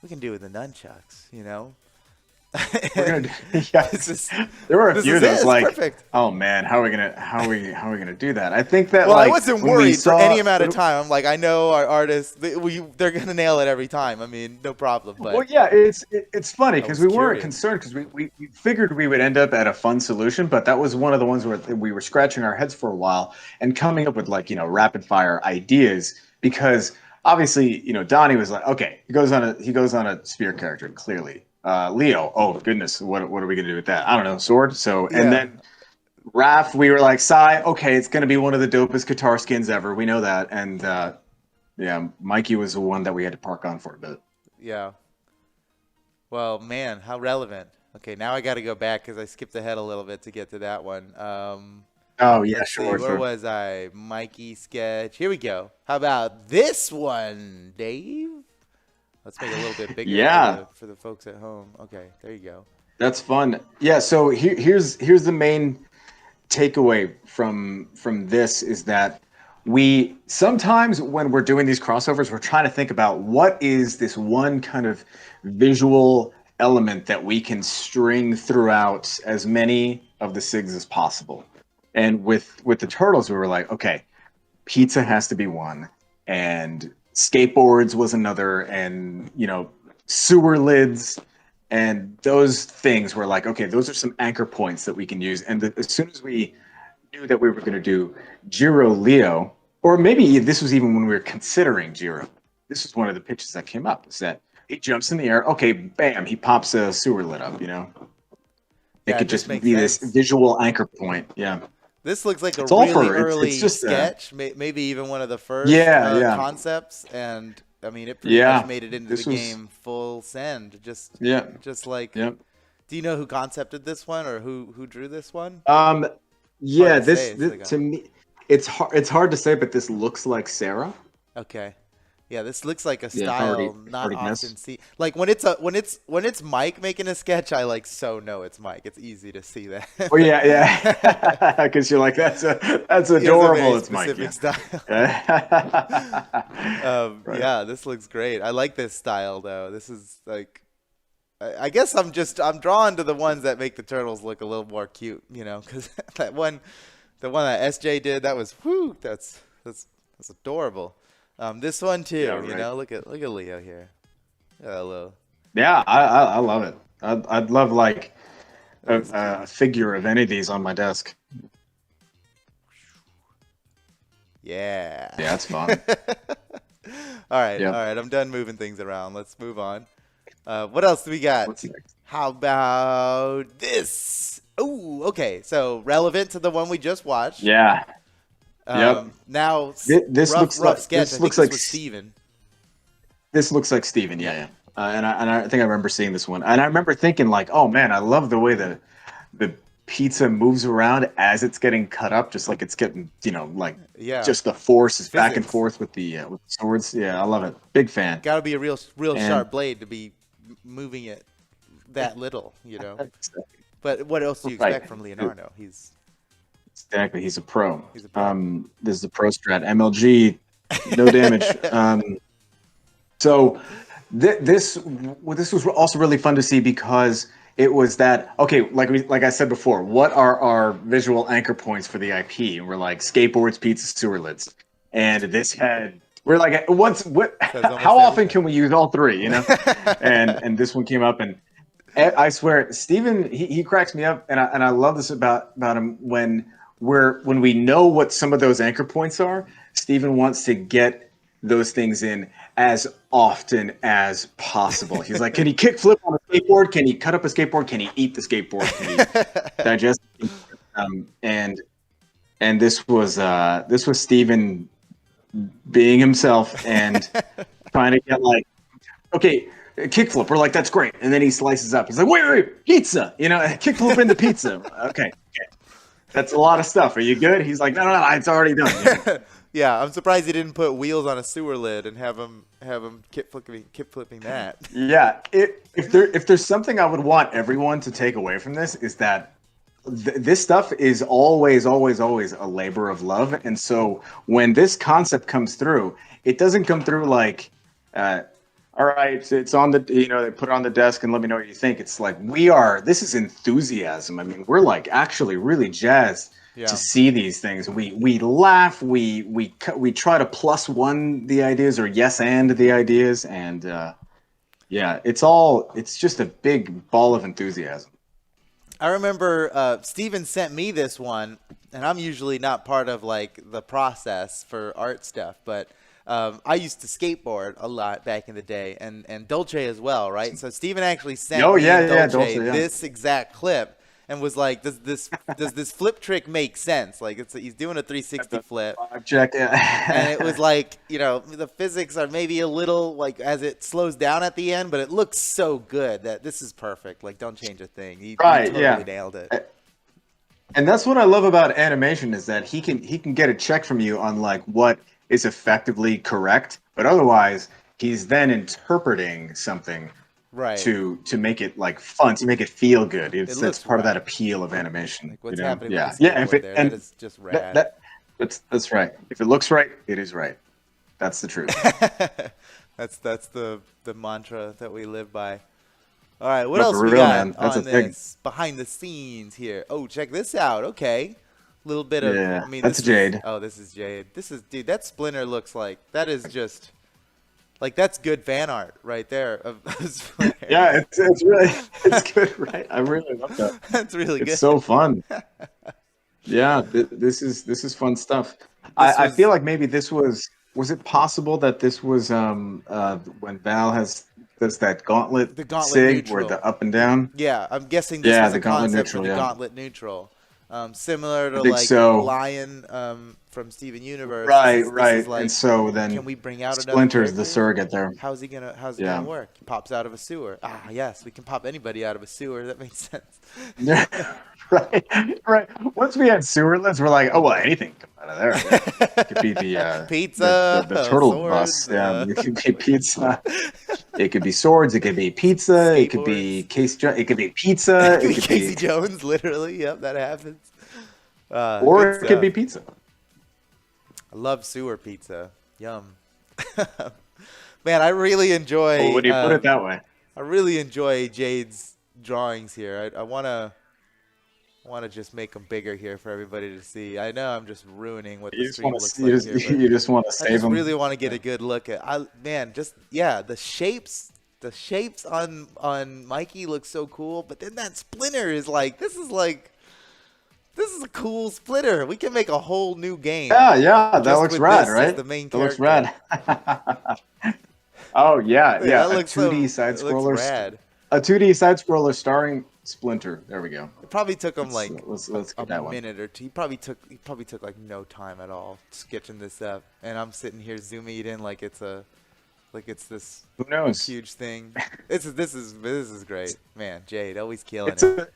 we can do it with the nunchucks. You know. We're gonna do, there were a few that's like, perfect. Oh man, how are we gonna do that? I think that. Well, I wasn't worried for any amount of time. I'm like, I know our artists, they're gonna nail it every time. I mean, no problem. But well, yeah, it's funny because we weren't concerned because we figured we would end up at a fun solution, but that was one of the ones where we were scratching our heads for a while and coming up with like rapid fire ideas because obviously Donnie was like, okay, he goes on a spear character clearly. Leo, oh goodness, what are we gonna do with that? I don't know, sword. So and then Raph, we were like, Sai, okay, it's gonna be one of the dopest guitar skins ever. We know that, and Mikey was the one that we had to park on for a bit. Yeah. Well, man, how relevant. Okay, now I got to go back because I skipped ahead a little bit to get to that one. Oh yeah, sure. Where was I? Mikey Sketch. Here we go. How about this one, Dave? Let's make it a little bit bigger for the folks at home. Okay, there you go. That's fun. Yeah, so here's the main takeaway from this is that we sometimes when we're doing these crossovers, we're trying to think about what is this one kind of visual element that we can string throughout as many of the SIGs as possible. And with the Turtles, we were like, okay, pizza has to be one, and skateboards was another, and sewer lids, and those things were like, okay, those are some anchor points that we can use. And as soon as we knew that we were going to do Jiro Leo, or maybe this was even when we were considering Jiro, this was one of the pitches that came up, is that he jumps in the air, okay, bam, he pops a sewer lid up, It could just be this visual anchor point. Yeah. This looks like a really early sketch, maybe even one of the first concepts, and I mean, it pretty much made it into the game full send. Just like. Yep. Do you know who concepted this one or who drew this one? Yeah, to me, it's hard to say, but this looks like Sarah. Okay. Yeah, this looks like a style not often seen. Like when it's Mike making a sketch, I know it's Mike. It's easy to see that. Oh yeah, because you're like that's adorable. It's Mike. Yeah, this looks great. I like this style though. This is like, I guess I'm drawn to the ones that make the Turtles look a little more cute, because the one that SJ did, that was that's adorable. This one too, look at Leo here. Hello. Yeah, I love it. I'd love like a figure of any of these on my desk. Yeah. Yeah, it's fun. All right. I'm done moving things around. Let's move on. What else do we got? What's next? How about this? Oh, okay. So relevant to the one we just watched. Yeah. Now, this looks like sketch. This looks like Steven. This looks like Steven. Yeah. And I think I remember seeing this one, and I remember thinking like, oh man, I love the way the pizza moves around as it's getting cut up, just like it's getting, just the force is back and forth with the swords. Yeah, I love it. Big fan. Got to be a real sharp blade to be moving it that little, Exactly. But what else do you expect from Leonardo? Exactly, he's a pro. This is the pro strat. MLG, no damage. So this was also really fun to see because it was that, okay, like I said before, what are our visual anchor points for the IP? And we're like skateboards, pizza, sewer lids. And this had we're like, how often can we use all three, you know? and this one came up, and I swear, Steven, he cracks me up, and I love this about him. When we know what some of those anchor points are, Steven wants to get those things in as often as possible. He's like, can he kickflip on a skateboard? Can he cut up a skateboard? Can he eat the skateboard? Can he digest it? And this was Steven being himself and trying to get like, okay, kickflip. We're like, that's great. And then he slices up. He's like, wait, pizza. You know, kickflip into pizza. Okay. That's a lot of stuff. Are you good? He's like, no, it's already done. You know? Yeah, I'm surprised he didn't put wheels on a sewer lid and have him kip flipping that. Yeah, if there's something I would want everyone to take away from this, is that this stuff is always a labor of love. And so when this concept comes through, it doesn't come through like, all right, it's on the, they put it on the desk and let me know what you think. It's like, this is enthusiasm. I mean, we're like actually really jazzed to see these things. We laugh, we try to plus one the ideas or yes and the ideas. And it's just a big ball of enthusiasm. I remember Steven sent me this one, and I'm usually not part of like the process for art stuff, but I used to skateboard a lot back in the day, and Dolce as well, right? So Steven actually sent me Dolce this exact clip and was like, does this flip trick make sense? Like he's doing a 360 flip. Check it. And it was like, the physics are maybe a little like as it slows down at the end, but it looks so good that this is perfect. Like, don't change a thing. He totally nailed it. And that's what I love about animation, is that he can get a check from you on like what is effectively correct, but otherwise he's then interpreting something to make it like fun, to make it feel good. That's part of that appeal of animation. Like what's happening? Yeah. That is just rad. That's right. If it looks right, it is right. That's the truth. that's the mantra that we live by. All right, what else we got on this behind the scenes here? Oh, check this out. Okay. Little bit of, that's Jade. This is Jade. Dude, that Splinter looks like, that is just, like, that's good fan art right there of Splinter. Yeah, it's good, right? I really love that. That's really good. It's so fun. Yeah, this is fun stuff. I feel like maybe this was it possible that this was when Val does that gauntlet sig neutral, where the up and down? Yeah, I'm guessing this was the concept for the gauntlet neutral. Similar to like Lion from Steven Universe. Right. Like, and so then can we bring out Splinter's the surrogate there. How's it gonna work? He pops out of a sewer. Yes, we can pop anybody out of a sewer. That makes sense. Yeah. Right. Once we had sewer lids, we're like, oh well, anything can come out of there. It could be the pizza, the turtle bus. Yeah, it could be pizza. It could be swords. It could be pizza. Skateboards. It could be It could be pizza. It could be Casey Jones. Literally, yep, that happens. Or it could be pizza. I love sewer pizza. Yum. Man, I really enjoy. Well, when you put it that way, I really enjoy Jade's drawings here. I want to just make them bigger here for everybody to see. I know I'm just ruining what the stream looks like here. You just want to save them. I really want to get a good look at. The shapes. The shapes on Mikey look so cool, but then that Splinter is like, this is a cool Splinter. We can make a whole new game. Yeah, that looks rad, right? The main that looks rad. Oh yeah. That a looks 2D side scroller. Rad. A 2D side scroller starring Splinter. There we go. It probably took him like let's a minute or two. He probably took like no time at all sketching this up, and I'm sitting here zooming it in like it's this who knows huge thing. This is great, man. Jade always killing it.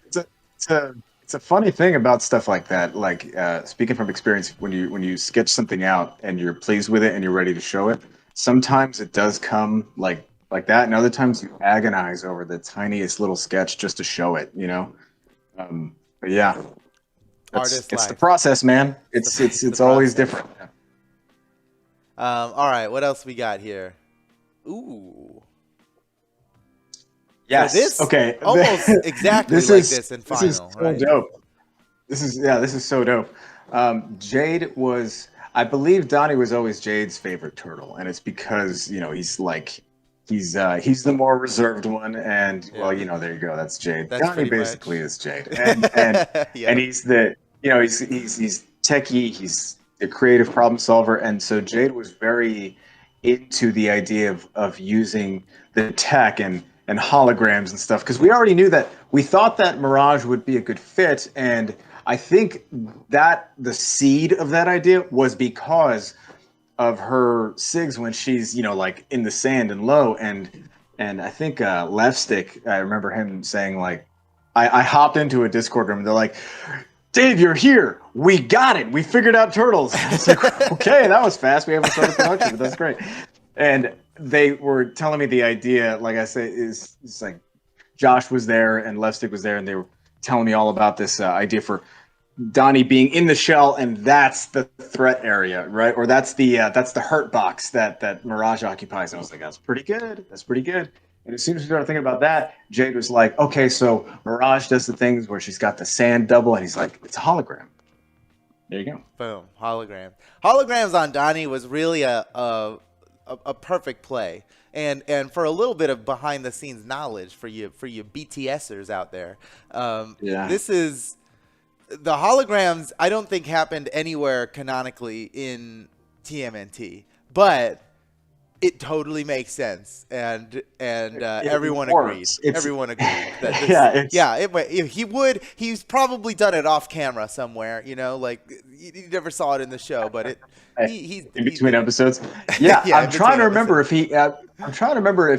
It's a funny thing about stuff like that. Like speaking from experience, when you sketch something out and you're pleased with it and you're ready to show it, sometimes it does come like that, and other times you agonize over the tiniest little sketch just to show it. But yeah, it's the process, man. It's always different. All right, what else we got here? Ooh. Yes. So this okay. Almost exactly this in Final. This is so dope. This is so dope. Jade was. I believe Donnie was always Jade's favorite turtle, and it's because he's the more reserved one, and there you go, that's Jade. That's Donnie pretty basically much. is Jade, and Yeah. he's the he's techie, he's a creative problem solver, and so Jade was very into the idea of using the tech and holograms and stuff, because we thought that Mirage would be a good fit, and I think that the seed of that idea was because of her SIGs when she's like in the sand and low, and I think Left Stick, I remember him saying like, I hopped into a Discord room and they're like, Dave, you're here. We got it. We figured out turtles. I was like, okay, that was fast. We haven't started production, but that's great. And they were telling me the idea, like I say, is like Josh was there and Left Stick was there, and they were telling me all about this idea for Donnie being in the shell, and that's the threat area, right? Or that's the hurt box that Mirage occupies. And I was like, that's pretty good. That's pretty good. And as soon as we started thinking about that, Jade was like, okay, so Mirage does the things where she's got the sand double, and he's like, it's a hologram. There you go. Boom, hologram. Holograms on Donnie was really a perfect play. And for a little bit of behind the scenes knowledge for you BTSers out there. This is the holograms. I don't think happened anywhere canonically in TMNT, but it totally makes sense, and everyone agreed. Everyone agreed that he's probably done it off camera somewhere. Like you never saw it in the show, but he's in between episodes. Yeah, I'm trying to remember if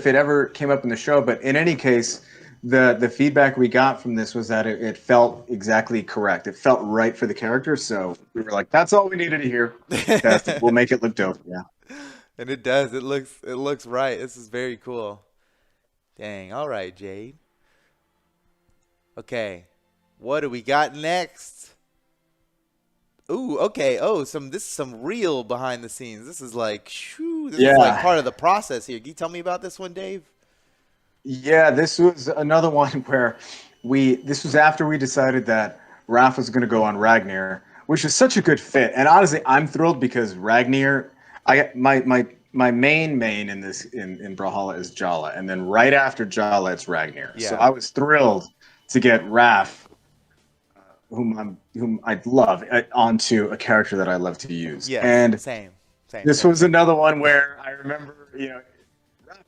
it ever came up in the show, but in any case, the feedback we got from this was that it felt exactly correct. It felt right for the character, so we were like, that's all we needed to hear. Fantastic. We'll make it look dope. Yeah. And it does. It looks right. This is very cool. Dang. All right, Jade. Okay. What do we got next? Ooh, okay. Oh, this is some real behind the scenes. This is like, this is like part of the process here. Can you tell me about this one, Dave? Yeah, this was another one where this was after we decided that Raph was going to go on Ragnar, which is such a good fit. And honestly, I'm thrilled because Ragnar, my main in this in Brawlhalla is Jala, and then right after Jala it's Ragnar. Yeah. So I was thrilled to get Raph, whom I love, onto a character that I love to use. Yeah, and same. This was another one where I remember, Raph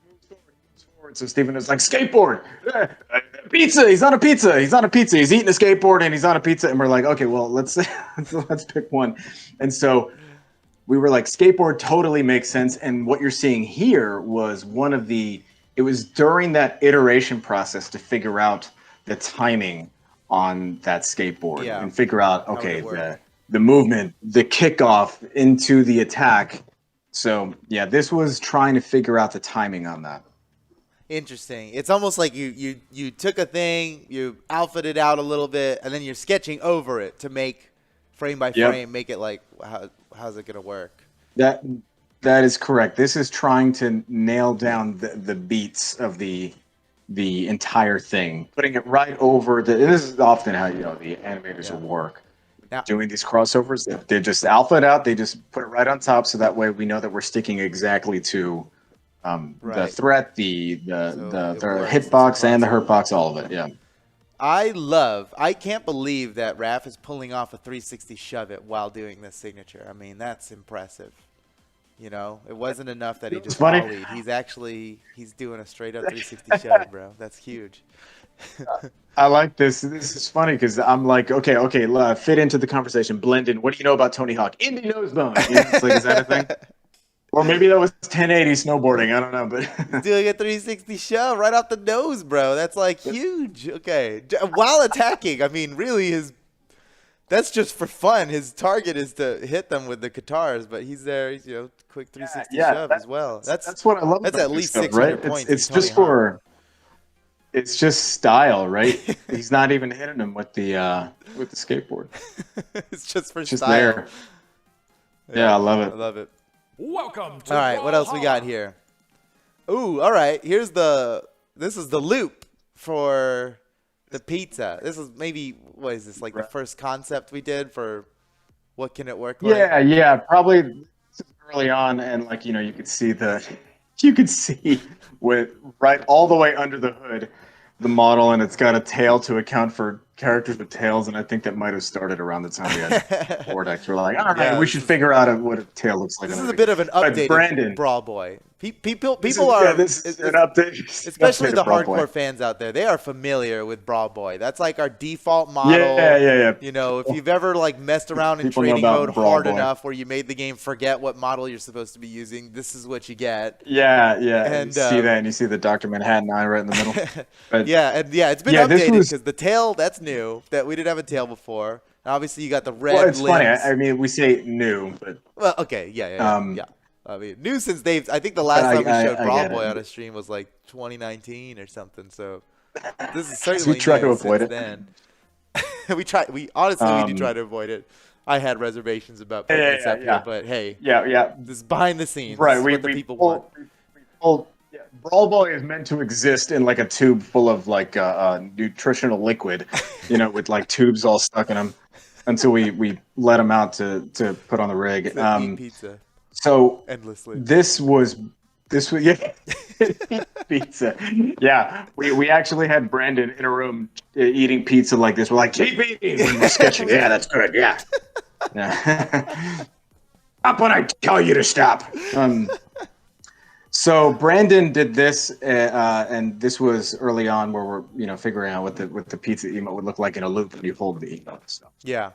moves forward, so Steven was like, skateboard, pizza. He's on a pizza. He's eating a skateboard and he's on a pizza, and we're like, okay, well let's pick one, and so. We were like, skateboard totally makes sense. And what you're seeing here was it was during that iteration process to figure out the timing on that skateboard and figure out, okay, the movement, the kickoff into the attack. So yeah, this was trying to figure out the timing on that. Interesting. It's almost like you took a thing, you alphaed it out a little bit, and then you're sketching over it to make frame by frame, make it like, how's it going to work? That is correct. This is trying to nail down the beats of the entire thing, putting it right over this is often how the animators will work. Now, doing these crossovers, they just alpha it out, they just put it right on top, so that way we know that we're sticking exactly to the threat, the hitbox and the hurtbox, all of it. Yeah. I can't believe that Raph is pulling off a 360 shove it while doing this signature. I mean, that's impressive. It wasn't enough that he just volleyed. He's doing a straight up 360 shove it, bro. That's huge. I like this. This is funny because I'm like, okay, fit into the conversation, blend in. What do you know about Tony Hawk? Indie nose bone. It's like, is that a thing? Or maybe that was 1080 snowboarding. I don't know, but he's doing a 360 shove right off the nose, bro. That's like huge. Okay, while attacking, I mean, really, that's just for fun. His target is to hit them with the katars, but he's there. He's quick 360 shove as well. That's what I love. That's about at least stuff, 600 right? points. It's just for. It's just style, right? He's not even hitting him with the skateboard. It's just for just style. There. Yeah, I love it. I love it. Welcome to All right, what else we got here? Ooh, all right. This is the loop for the pizza. This is maybe, what is this, like the first concept we did for What can it work like? Yeah, probably early on, and like you could see you could see with right all the way under the hood the model, and it's got a tail to account for characters with tails, and I think that might have started around the time we had Vortex. We're like, all right, we should figure out what a tail looks like. This is a bit of an updated Brawl Boy. People are this is an update, especially the hardcore fans out there. They are familiar with Brawl Boy. That's like our default model. Yeah. You know, if you've ever like messed around in training mode hard enough where you made the game forget what model you're supposed to be using, this is what you get. Yeah. And you see that, and you see the Dr. Manhattan eye right in the middle. But, it's been updated because the tail, that's new. That we didn't have a tail before. Obviously, you got the red. Well, it's limbs. funny. I mean, we say new, but okay, yeah. I mean, new since they've. I think the last time we showed Brawl Boy on a stream was like 2019 or something. So this is certainly we try to avoid it. Then we try. We honestly we do try to avoid it. I had reservations about putting this up here, but hey, this is behind the scenes. Right, what the people want. Brawl Boy is meant to exist in like a tube full of like nutritional liquid, with like tubes all stuck in them, until we let them out to put on the rig. Eat pizza. So endlessly. This was pizza. Yeah, we actually had Brandon in a room eating pizza like this. We're like, keep eating. We're sketching. Yeah, that's good. Yeah. Stop when I tell you to stop. So Brandon did this, and this was early on where we're figuring out what the pizza emote would look like in a loop when you hold the emote. So. Yeah.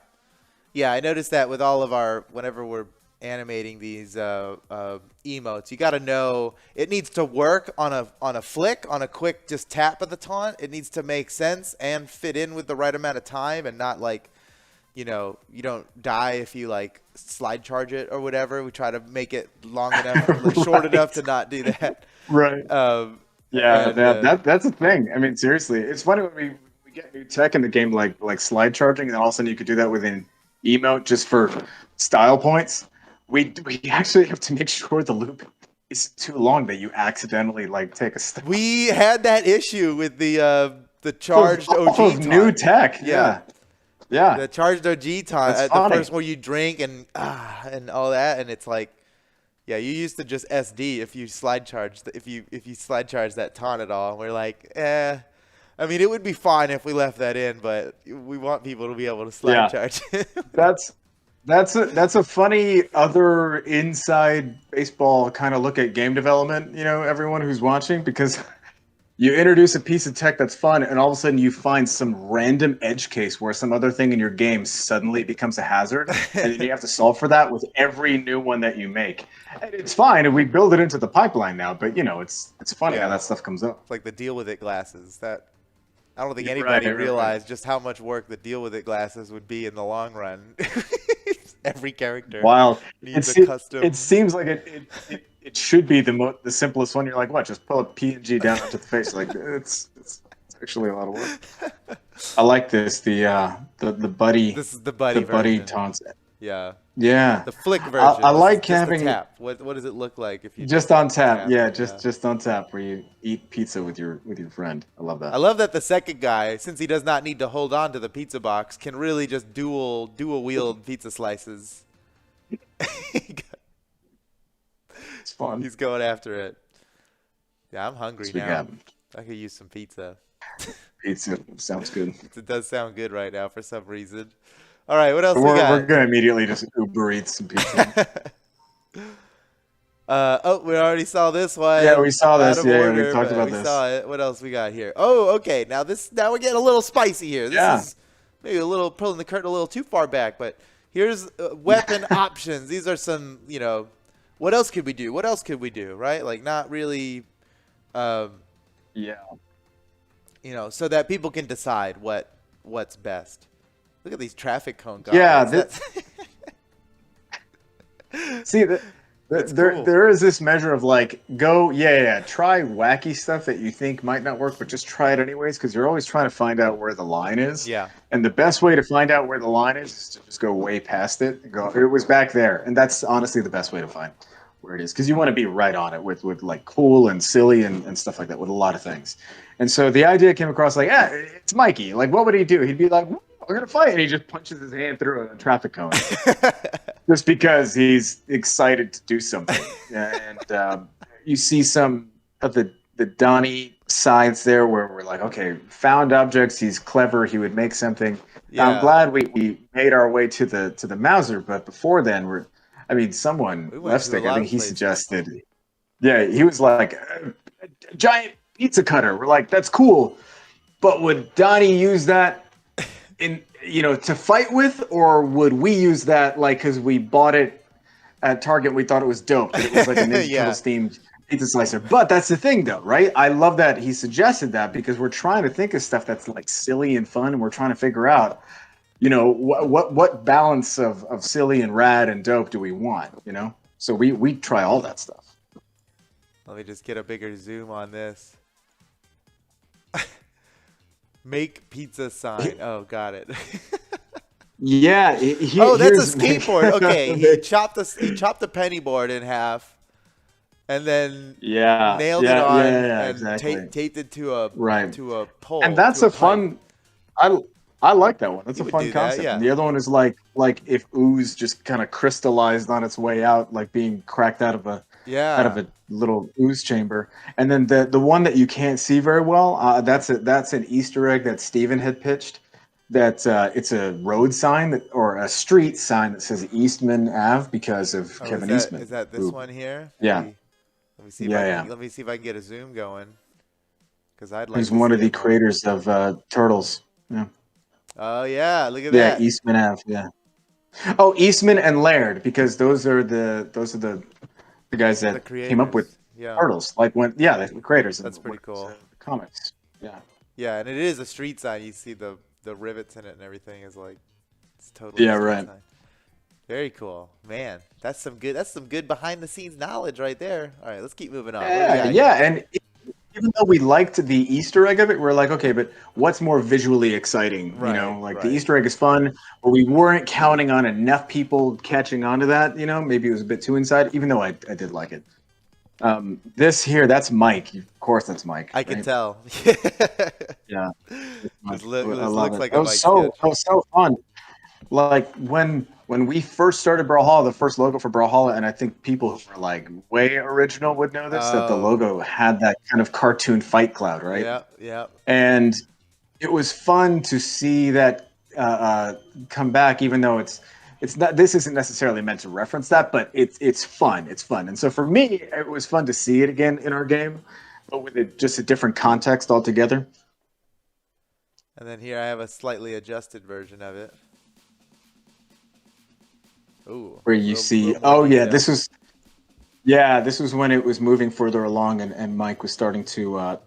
I noticed that with all of our whenever we're animating these emotes, you got to know it needs to work on a flick, on a quick just tap of the taunt. It needs to make sense and fit in with the right amount of time, and not like you don't die if you like slide charge it or whatever. We try to make it long enough, like, short enough to not do that. Right. That's a thing. I mean, seriously, it's funny when we get new tech in the game, like slide charging, and all of a sudden you could do that with an emote just for style points. We actually have to make sure the loop is too long that you accidentally like take a step. We had that issue with the charged OG taunt. New tech. Yeah. The charged OG taunt at the first where you drink and all that, and it's like, you used to just SD if you slide charge if you slide charge that taunt at all. And we're like, I mean, it would be fine if we left that in, but we want people to be able to slide charge. That's a funny other inside baseball kind of look at game development, everyone who's watching, because you introduce a piece of tech that's fun, and all of a sudden you find some random edge case where some other thing in your game suddenly becomes a hazard, and then you have to solve for that with every new one that you make. And it's fine, and we build it into the pipeline now, but it's funny how that stuff comes up. It's like the deal with it glasses. That I don't think anybody realized just how much work the deal with it glasses would be in the long run. Every character needs a custom. It seems like it should be the simplest one. You're like, what? Just pull a PNG down onto the face. Like it's actually a lot of work. I like this. The buddy. This is the buddy. Buddy taunts. Yeah. The flick version. I like having tap. What does it look like if you just on tap? Just on tap, where you eat pizza with your friend. I love that. I love that the second guy, since he does not need to hold on to the pizza box, can really just dual wield pizza slices. It's fun. He's going after it. Yeah, I'm hungry now. I could use some pizza. Pizza sounds good. It does sound good right now for some reason. All right, what else we got? We're going to immediately just Uber Eats some pizza. We already saw this one. Yeah, we saw this. We talked about this. We saw it. What else we got here? Oh, okay. Now we're getting a little spicy here. This is maybe a little pulling the curtain a little too far back, but here's weapon options. These are some, what else could we do? What else could we do, right? Like not really, so that people can decide what's best. Look at these traffic cone guys. Yeah. See, there is this measure of like, try wacky stuff that you think might not work, but just try it anyways, because you're always trying to find out where the line is. Yeah. And the best way to find out where the line is to just go way past it. And go, it was back there. And that's honestly the best way to find where it is, because you want to be right on it with like cool and silly and stuff like that with a lot of things. And so the idea came across like, it's Mikey. Like, what would he do? He'd be like, we're gonna fight, and he just punches his hand through a traffic cone, just because he's excited to do something. And you see some of the Donnie sides there, where we're like, okay, found objects. He's clever. He would make something. Yeah. I'm glad we made our way to the Mauser, but before then, someone Levstick, I think he suggested. Yeah, he was like a giant pizza cutter. We're like, that's cool, but would Donnie use that to fight with, or would we use that because we bought it at Target? We thought it was dope. It was like a Ninja Turtles themed pizza slicer. But that's the thing, though, right? I love that he suggested that, because we're trying to think of stuff that's like silly and fun, and we're trying to figure out, what balance of silly and rad and dope do we want? So we try all that stuff. Let me just get a bigger zoom on this. Make pizza sign. Oh, got it. Yeah. That's a skateboard. Okay, he chopped the penny board in half, and then nailed it on and exactly. taped it to a pole. And that's a fun. I like that one. That's a fun concept. And the other one is like if ooze just kind of crystallized on its way out, like being cracked out of a little ooze chamber. And then the one that you can't see very well, that's an Easter egg that Steven had pitched. That it's a road sign or a street sign that says Eastman Ave because of Kevin Eastman. Is that this one here? Yeah. Let me see. Let me see if I can get a zoom going. Because I'd like. He's one of the creators of Turtles. Yeah. Oh yeah, look at that. Yeah, Eastman Ave. Yeah. Oh, Eastman and Laird, because those are the guys that came up with Turtles. The creators. That's pretty cool. The comics. Yeah. Yeah, and it is a street sign. You see the rivets in it and everything is like it's totally right. Sign. Very cool, man. That's some good behind the scenes knowledge right there. All right, let's keep moving on. And even though we liked the Easter egg of it, we're like, okay, but what's more visually exciting? The Easter egg is fun, but we weren't counting on enough people catching on to that. Maybe it was a bit too inside, even though I did like it. This here, that's Mike. Of course, that's Mike. I can tell. Yeah. This looks like a Mike sketch. It was so fun. Like when we first started Brawlhalla, the first logo for Brawlhalla, and I think people who were like way original would know this, that the logo had that kind of cartoon fight cloud, right? Yeah. And it was fun to see that come back, even though it's not. This isn't necessarily meant to reference that, but it's fun. It's fun, and so for me, it was fun to see it again in our game, but with just a different context altogether. And then here I have a slightly adjusted version of it. Ooh, where you see, this was when it was moving further along, and Mike was starting to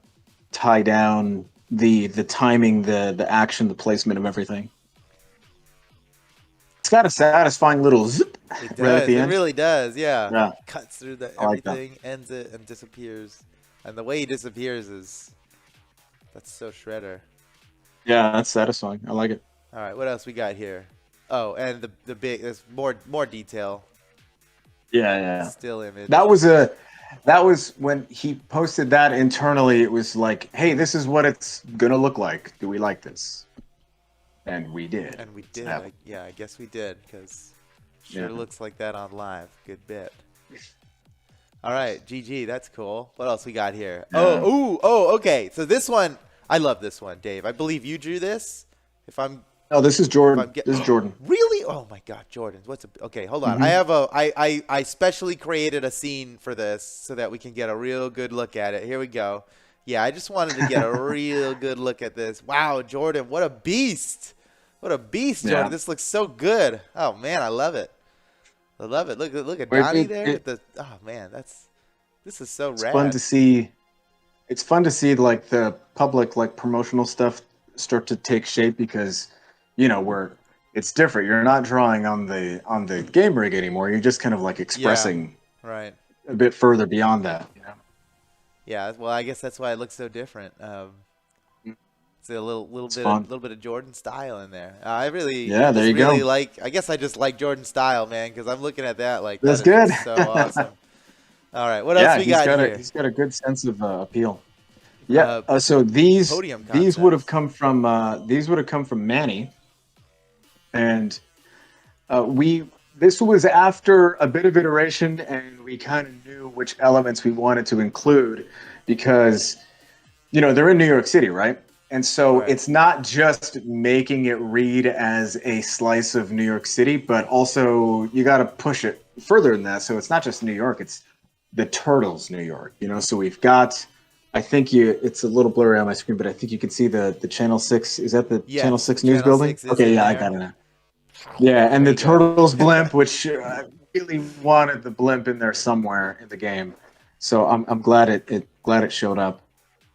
tie down the timing, the action, the placement of everything. It's got a satisfying little zip right at the end. It really does, yeah. Cuts through everything, ends it, and disappears. And the way he disappears that's so Shredder. Yeah, that's satisfying. I like it. All right, what else we got here? Oh, and the big, there's more detail. Yeah. Still image. That was when he posted that internally. It was like, hey, this is what it's gonna look like. Do we like this? And we did. And we did. I guess we did, because sure looks like that on live. Good bit. All right, GG. That's cool. What else we got here? Yeah. Okay. So this one, I love this one, Dave. I believe you drew this. Oh, this is Jordan. This is Jordan. Really? Oh my God, Jordan. Okay, hold on. I specially created a scene for this so that we can get a real good look at it. Here we go. Yeah, I just wanted to get a real good look at this. Wow, Jordan, what a beast. What a beast, Jordan. This looks so good. Oh man, I love it. I love it. Look at Donnie there. Oh man, this is so rad. It's fun to see like the public promotional stuff start to take shape, because it's different. You're not drawing on the game rig anymore. You're just kind of like expressing a bit further beyond that. Yeah, well, I guess that's why it looks so different. It's a little bit of Jordan style in there. I really, there you go. I guess I just like Jordan style, man, because I'm looking at that like that's good. So awesome. All right, what else we got here? He's got a good sense of appeal. Yeah. So these would have come from Manny. And this was after a bit of iteration, and we kind of knew which elements we wanted to include because, they're in New York City, right? And so it's not just making it read as a slice of New York City, but also you got to push it further than that. So it's not just New York, it's the Turtles, New York, So we've got, I think it's a little blurry on my screen, but I think you can see the Channel 6. Is that the Channel 6 news building? Okay, yeah, I got it now. Yeah, and the Turtles blimp, which I really wanted the blimp in there somewhere in the game, so I'm glad it showed up.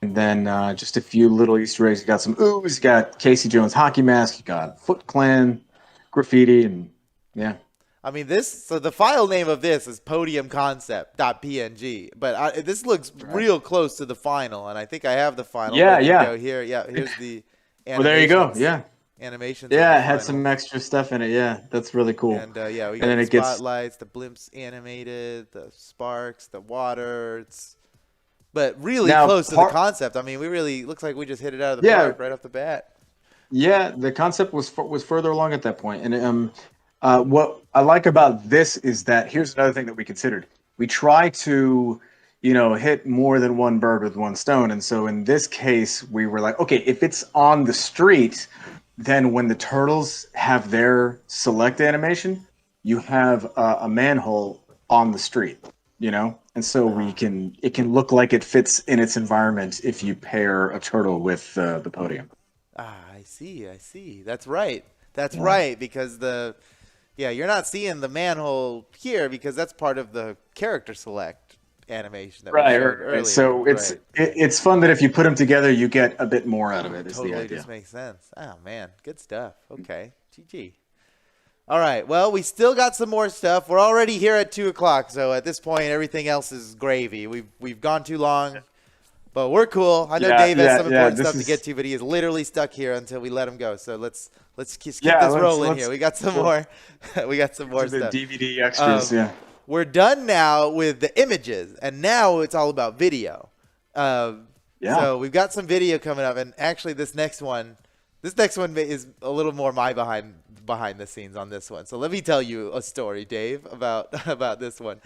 And then just a few little Easter eggs. You got some ooze, you got Casey Jones hockey mask, you got Foot Clan graffiti, and yeah. I mean, so the file name of this is Podium Concept.png, but this looks real close to the final, and I think I have the final. Yeah. Go here. Yeah, here's the. Well, there you go. Yeah. Animations. Yeah, it had some extra stuff in it. Yeah, that's really cool. And we got the spotlights, the blimps animated, the sparks, the water. But really close to the concept. I mean, looks like we just hit it out of the park right off the bat. Yeah, the concept was further along at that point. And what I like about this is that here's another thing that we considered. We try to, hit more than one bird with one stone. And so in this case, we were like, okay, if it's on the street, then when the Turtles have their select animation, you have a manhole on the street, and so it can look like it fits in its environment if you pair a turtle with the podium. I see. That's right. Right, because you're not seeing the manhole here because that's part of the character select animation that we showed earlier. So it's fun that if you put them together, you get a bit more out of it. Totally, the idea. Just makes sense. Oh man, good stuff. Okay, GG. All right, well, we still got some more stuff. We're already here at 2:00, so at this point, everything else is gravy. We've gone too long, but we're cool. I know Dave has some important stuff to get to, but he is literally stuck here until we let him go. So let's keep this rolling here. We got some more. We got some more stuff. The DVD extras, We're done now with the images, and now it's all about video. So we've got some video coming up, and actually this next one is a little more my behind the scenes on this one. So let me tell you a story, Dave, about this one.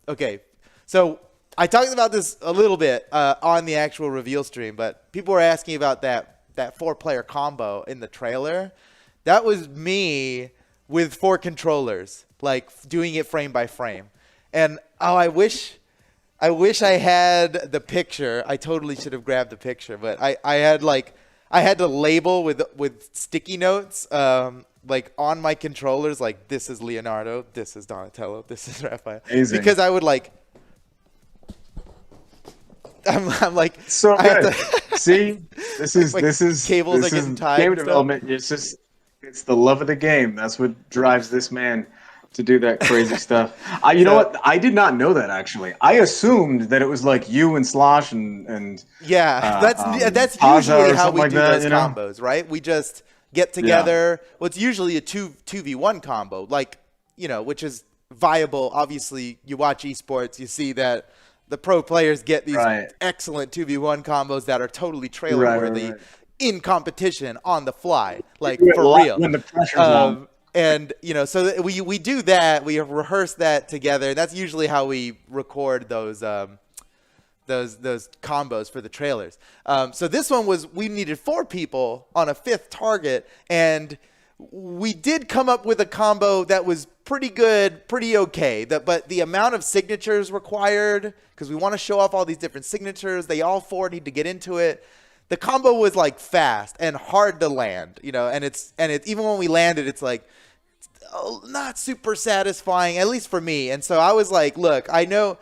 Okay, so I talked about this a little bit on the actual reveal stream, but people were asking about that 4-player combo in the trailer. That was me with 4 controllers, like doing it frame by frame. And I wish I had the picture. I totally should have grabbed the picture, but I had to label with sticky notes, like on my controllers, like this is Leonardo, this is Donatello, this is Raphael. Amazing. Because I would I'm like so good. See, this is cables are getting tied. Game development. It's the love of the game. That's what drives this man to do that crazy stuff. You know what? I did not know that actually. I assumed that it was like you and Slosh and that's usually how we do those combos, right? We just get together. Yeah. Well, it's usually a 2v1 combo, which is viable. Obviously, you watch esports, you see that the pro players get these excellent 2v1 combos that are totally trailer worthy in competition on the fly, for real. When the pressure's on. And so we do that. We rehearse that together. That's usually how we record those combos for the trailers. So this one we needed 4 people on a 5th target, and we did come up with a combo that was pretty good, pretty okay. But the amount of signatures required, because we want to show off all these different signatures, they all 4 need to get into it. The combo was fast and hard to land, and it's even when we landed, it's not super satisfying, at least for me. And so I was like, look, I know,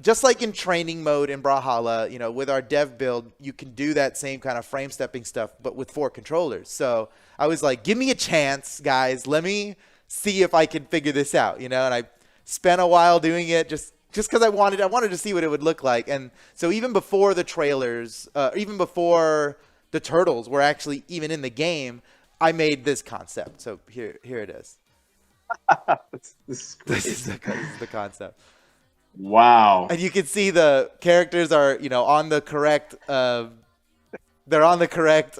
just like in training mode in Brawlhalla, with our dev build, you can do that same kind of frame stepping stuff, but with 4 controllers. So I was like, give me a chance, guys. Let me see if I can figure this out, and I spent a while doing it just because I wanted to see what it would look like. And so even before the trailers, even before the Turtles were actually even in the game, I made this concept. So here it is. This is the concept. Wow. And you can see the characters are, on the correct, they're on the correct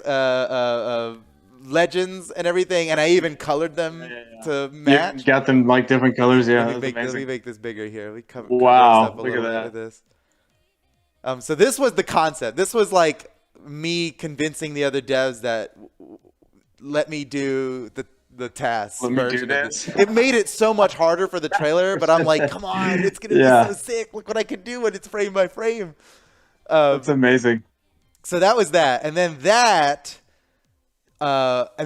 legends and everything, and I even colored them to match. Yeah, got them like different colors. Yeah, let me make this bigger here. We cover this wow, up a look little at bit that. with this. So this was the concept. This was like me convincing the other devs that let me do the task version of this. It made it so much harder for the trailer, but I'm like, come on, it's gonna be so sick. Look what I can do when it's frame by frame. That's amazing. So that was that, and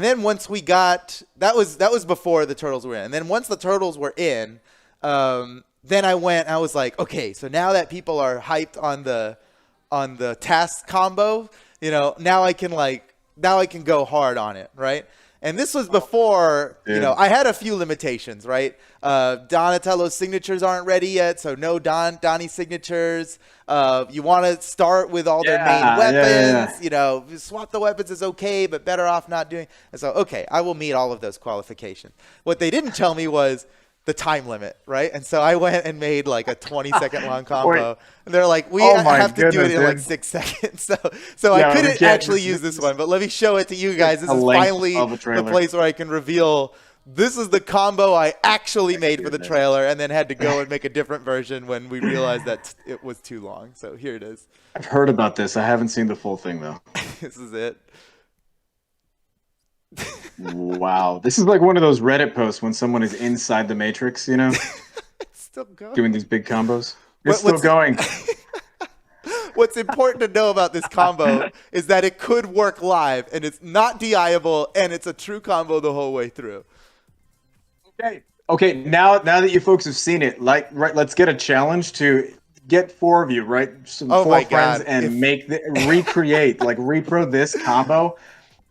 then once we got that was before the turtles were in, and then once the turtles were in, then I was like, okay, so now that people are hyped on the task combo, now I can go hard on it, right? And this was before, I had a few limitations, right? Donatello's signatures aren't ready yet, so no Donnie signatures. You want to start with all their main weapons. Swap the weapons is okay, but better off not doing. And so, okay, I will meet all of those qualifications. What they didn't tell me was the time limit, right? And so I went and made like a 20-second long combo. And they're like, we have to do it in like 6 seconds. So I couldn't actually use this one, but let me show it to you guys. This is finally the place where I can reveal this is the combo I actually made for the trailer, and then had to go and make a different version when we realized that it was too long. So here it is. I've heard about this. I haven't seen the full thing though. This is it. Wow, this is like one of those Reddit posts when someone is inside the Matrix, It's still going. Doing these big combos. It's still going. What's important to know about this combo is that it could work live, and it's not DIable, and it's a true combo the whole way through. Okay. Now that you folks have seen it, let's get a challenge to get 4 of you, right? Some 4 friends, and recreate, like repro this combo.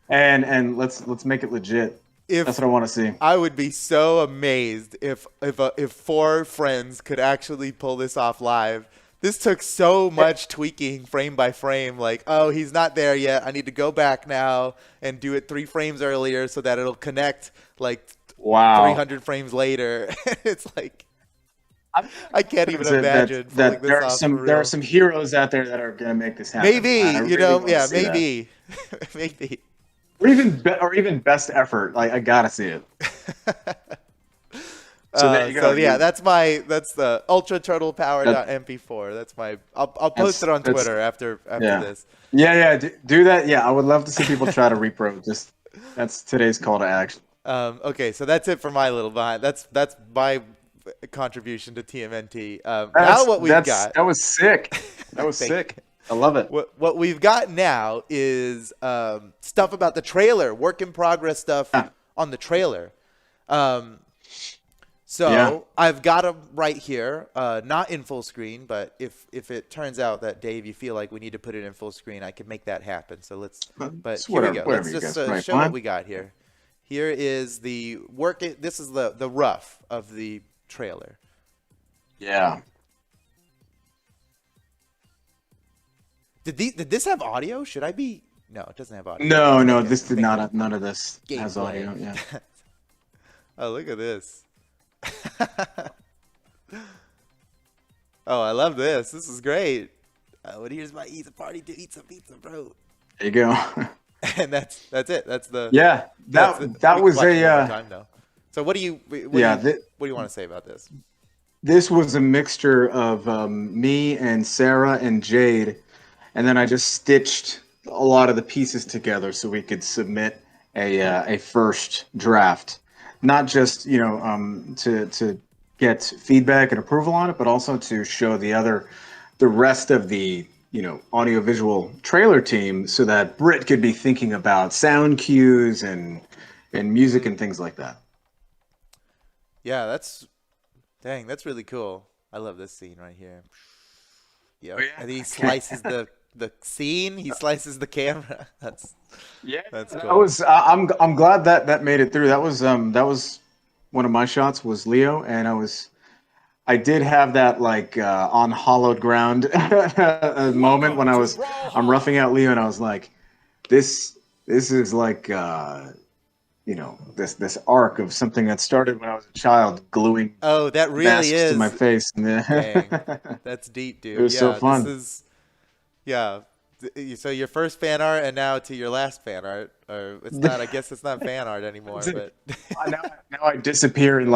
And let's make it legit. That's what I want to see. I would be so amazed if 4 friends could actually pull this off live. This took so much tweaking frame by frame. Like, oh, he's not there yet. I need to go back now and do it 3 frames earlier so that it'll connect like 300 frames later. It's like I can't even imagine pulling this off. There are some heroes out there that are gonna make this happen. Maybe maybe. Maybe. Or even best effort. Like, I gotta see it. So there you go. That's the Ultra Turtle Power.mp4. That's my. I'll post it on Twitter after this. Yeah. Do that. Yeah, I would love to see people try to repro. That's today's call to action. Okay, so that's it for my little behind. That's my contribution to TMNT. Now what we've got. That was sick. That was sick. I love it. What we've got now is stuff about the trailer, work in progress stuff on the trailer. I've got them right here, not in full screen, but if it turns out that, Dave, you feel like we need to put it in full screen, I can make that happen. So here we go. Let's just show what we got here. Here is the work. This is the rough of the trailer. Yeah. Did this have audio? Should I be? No, it doesn't have audio. No, this did not have. None of this has audio. Yeah. Oh, look at this. Oh, I love this. This is great. Here's my eat a party to eat some pizza, bro. There you go. And that's it. That's the that was a time now. So what do you want to say about this? This was a mixture of me and Sarah and Jade, and then I just stitched a lot of the pieces together so we could submit a first draft. Not just to get feedback and approval on it, but also to show the rest of the audiovisual trailer team, so that Britt could be thinking about sound cues and music and things like that. Yeah, that's really cool. I love this scene right here. Yep. Oh, yeah. And he slices the scene. He slices the camera. That's cool. I'm glad that made it through. That was one of my shots was Leo, and I did have that like on hollowed ground moment when I'm roughing out Leo, and I was like, this is like this arc of something that started when I was a child, gluing that really is to my face. Dang, that's deep, dude. It was so fun. This is, So your first fan art and now to your last fan art, or it's not. I guess it's not fan art anymore. But now I disappear in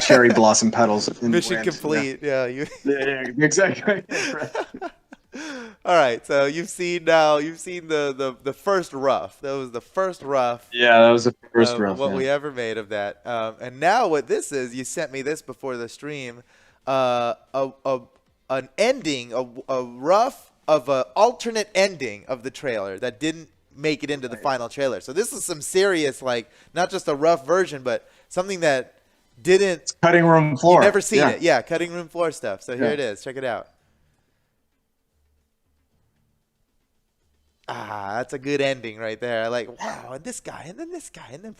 cherry blossom petals in the mission wind. complete. Yeah, you. Yeah, exactly. All right, so you've seen the first rough. That was the first rough Yeah, that was the first of rough. what Yeah. we ever made of that. And now what this is, you sent me this before the stream, an ending, a rough of an alternate ending of the trailer that didn't make it into the final trailer. So this is some serious, like, not just a rough version, but something that didn't. Cutting room floor. You've never seen it. Yeah, cutting room floor stuff. So here Yeah. it is. Check it out. Ah, that's a good ending right there. Like, wow, and this guy, and then this guy, and then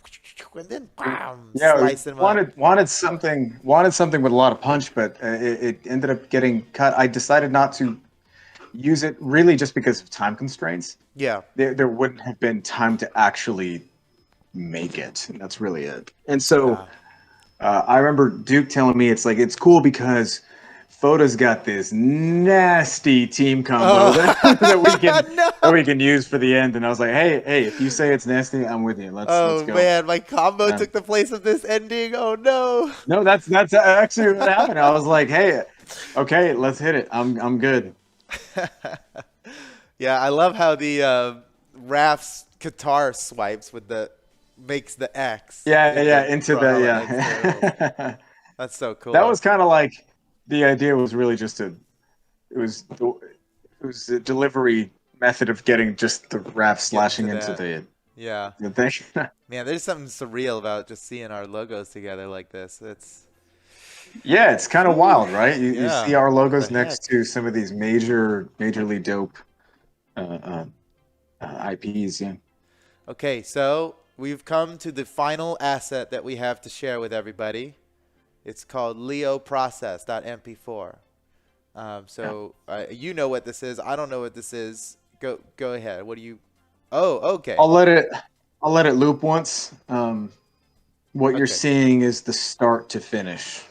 bam, Yeah, slice them up. wanted something with a lot of punch, but it ended up getting cut. I decided not to use it really just because of time constraints. Yeah. There wouldn't have been time to actually make it. And that's really it. And so I remember Duke telling me it's cool because Foda's got this nasty team combo that we can use for the end. And I was like, hey, if you say it's nasty, I'm with you. Let's go. Man, my combo took the place of this ending. Oh no. No, that's actually what happened. I was like, hey, okay, let's hit it. I'm good. Yeah, I love how the Raph's guitar swipes makes the X. Into Brawlhalla X. That's so cool. That was kind of like the idea was really just it was a delivery method of getting just the Raph slashing into the thing. Man, there's something surreal about just seeing our logos together like this. It's kind of wild, right? You see our logos the next to some of these majorly dope IPs. Yeah. Okay, so we've come to the final asset that we have to share with everybody. It's called leoprocess.mp4. You know what this is. I don't know what this is. Go ahead. What do you? Oh, okay. I'll let it loop once. What you're seeing is the start to finish.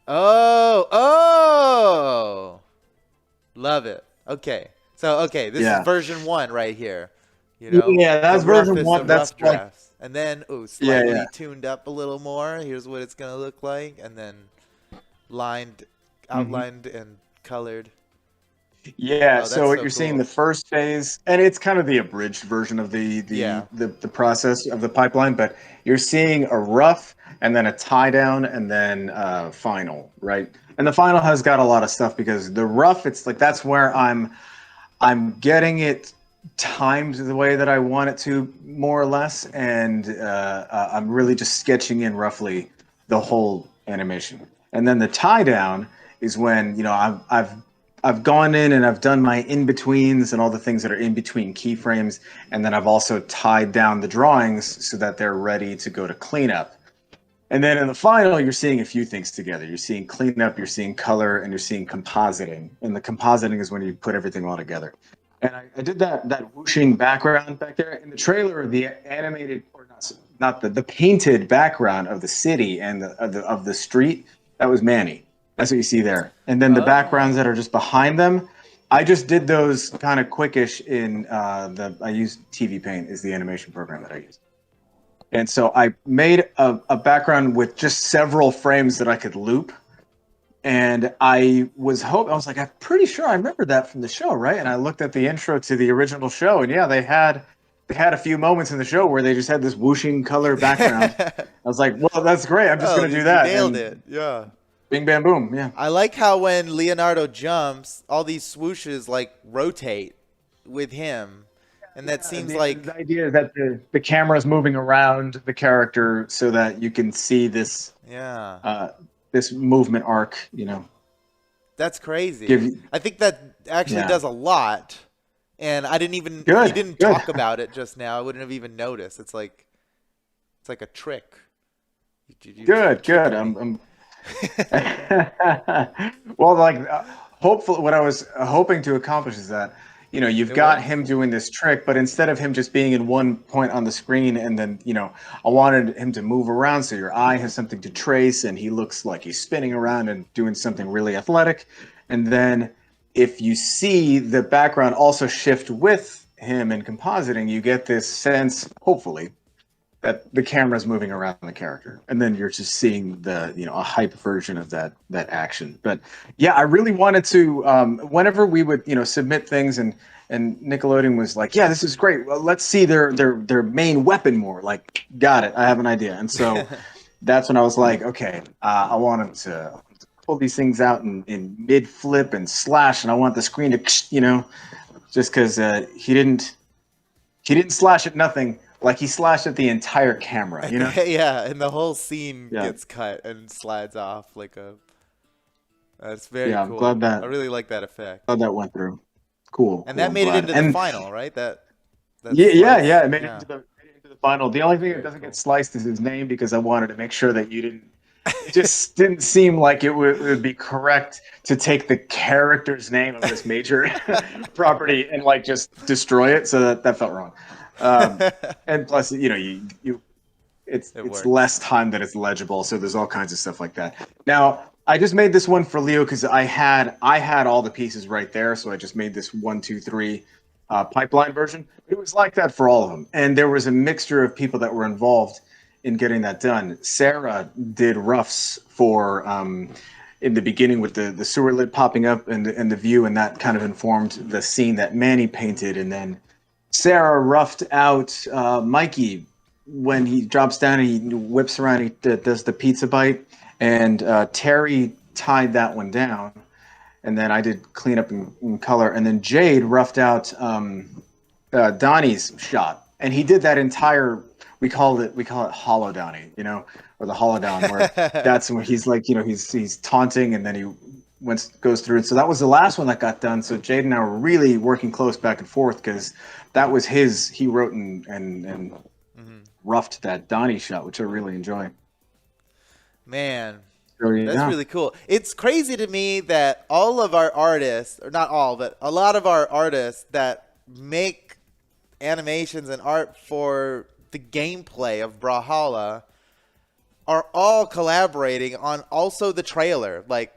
Oh, love it. Okay, so this is version 1 right here. You know, that's version 1. That's drafts. And then slightly tuned up a little more. Here's what it's gonna look like, and then outlined and colored. Yeah, so what you're seeing, the first phase, and it's kind of the abridged version of the process of the pipeline, but you're seeing a rough and then a tie down and then final, right? And the final has got a lot of stuff because the rough, it's like that's where I'm getting it timed the way that I want it to, more or less, and I'm really just sketching in roughly the whole animation. And then the tie down is when I've gone in and I've done my in-betweens and all the things that are in between keyframes, and then I've also tied down the drawings so that they're ready to go to cleanup. And then in the final, you're seeing a few things together. You're seeing cleanup, you're seeing color, and you're seeing compositing. And the compositing is when you put everything all together. And I did that whooshing background back there in the trailer. The animated, or not the painted background of the city and of the street, that was Manny. That's what you see there. And then the backgrounds that are just behind them, I just did those kind of quickish in I use TV Paint is the animation program that I use. And so I made a background with just several frames that I could loop. And I was like, I'm pretty sure I remember that from the show, right? And I looked at the intro to the original show, and they had a few moments in the show where they just had this whooshing color background. I was like, well, that's great. I'm just going to do that. You nailed it. Yeah. Bing, bam, boom. Yeah. I like how when Leonardo jumps, all these swooshes like rotate with him. And that seems like the idea is that the camera is moving around the character so that you can see this this movement arc, That's crazy. I think that actually does a lot. And I didn't even you didn't talk about it just now. I wouldn't have even noticed. It's like a trick. Good. I'm well, hopefully what I was hoping to accomplish is that you've got him doing this trick, but instead of him just being in one point on the screen and then, I wanted him to move around so your eye has something to trace and he looks like he's spinning around and doing something really athletic. And then if you see the background also shift with him in compositing, you get this sense, hopefully, that the camera's moving around the character, and then you're just seeing the a hype version of that action. But yeah, I really wanted to whenever we would submit things and Nickelodeon was like, yeah, this is great. Well, let's see their main weapon more. Like, got it. I have an idea. And so that's when I was like, okay, I want him to pull these things out in mid flip and slash, and I want the screen to just because he didn't slash at nothing. Like, he slashed at the entire camera, Yeah, and the whole scene gets cut and slides off like a. That's very cool. I'm glad that. I really like that effect. Glad that went through. Cool. And that made it into the final, right? It made it into the final. The only thing that doesn't get sliced is his name, because I wanted to make sure that you didn't. It just didn't seem like it would be correct to take the character's name of this major property and like just destroy it. So that felt wrong. And plus, it's less time that it's legible, so there's all kinds of stuff like that. Now, I just made this one for Leo because I had all the pieces right there, so I just made this 1, 2, 3 pipeline version. It was like that for all of them, and there was a mixture of people that were involved in getting that done. Sarah did roughs for in the beginning with the sewer lid popping up and the view, and that kind of informed the scene that Manny painted, and then Sarah roughed out Mikey when he drops down and he whips around. He does the pizza bite, and Terry tied that one down, and then I did clean up in color, and then Jade roughed out Donnie's shot, and he did that entire. We call it hollow Donnie, or the hollow down, where that's where he's like, he's taunting, and then he goes through it. So that was the last one that got done. So Jade and I were really working close back and forth because that was he wrote and roughed that Donnie shot, which I really enjoy. Man, that's really cool. It's crazy to me that all of our artists, or not all, but a lot of our artists that make animations and art for the gameplay of Brawlhalla are all collaborating on also the trailer. Like,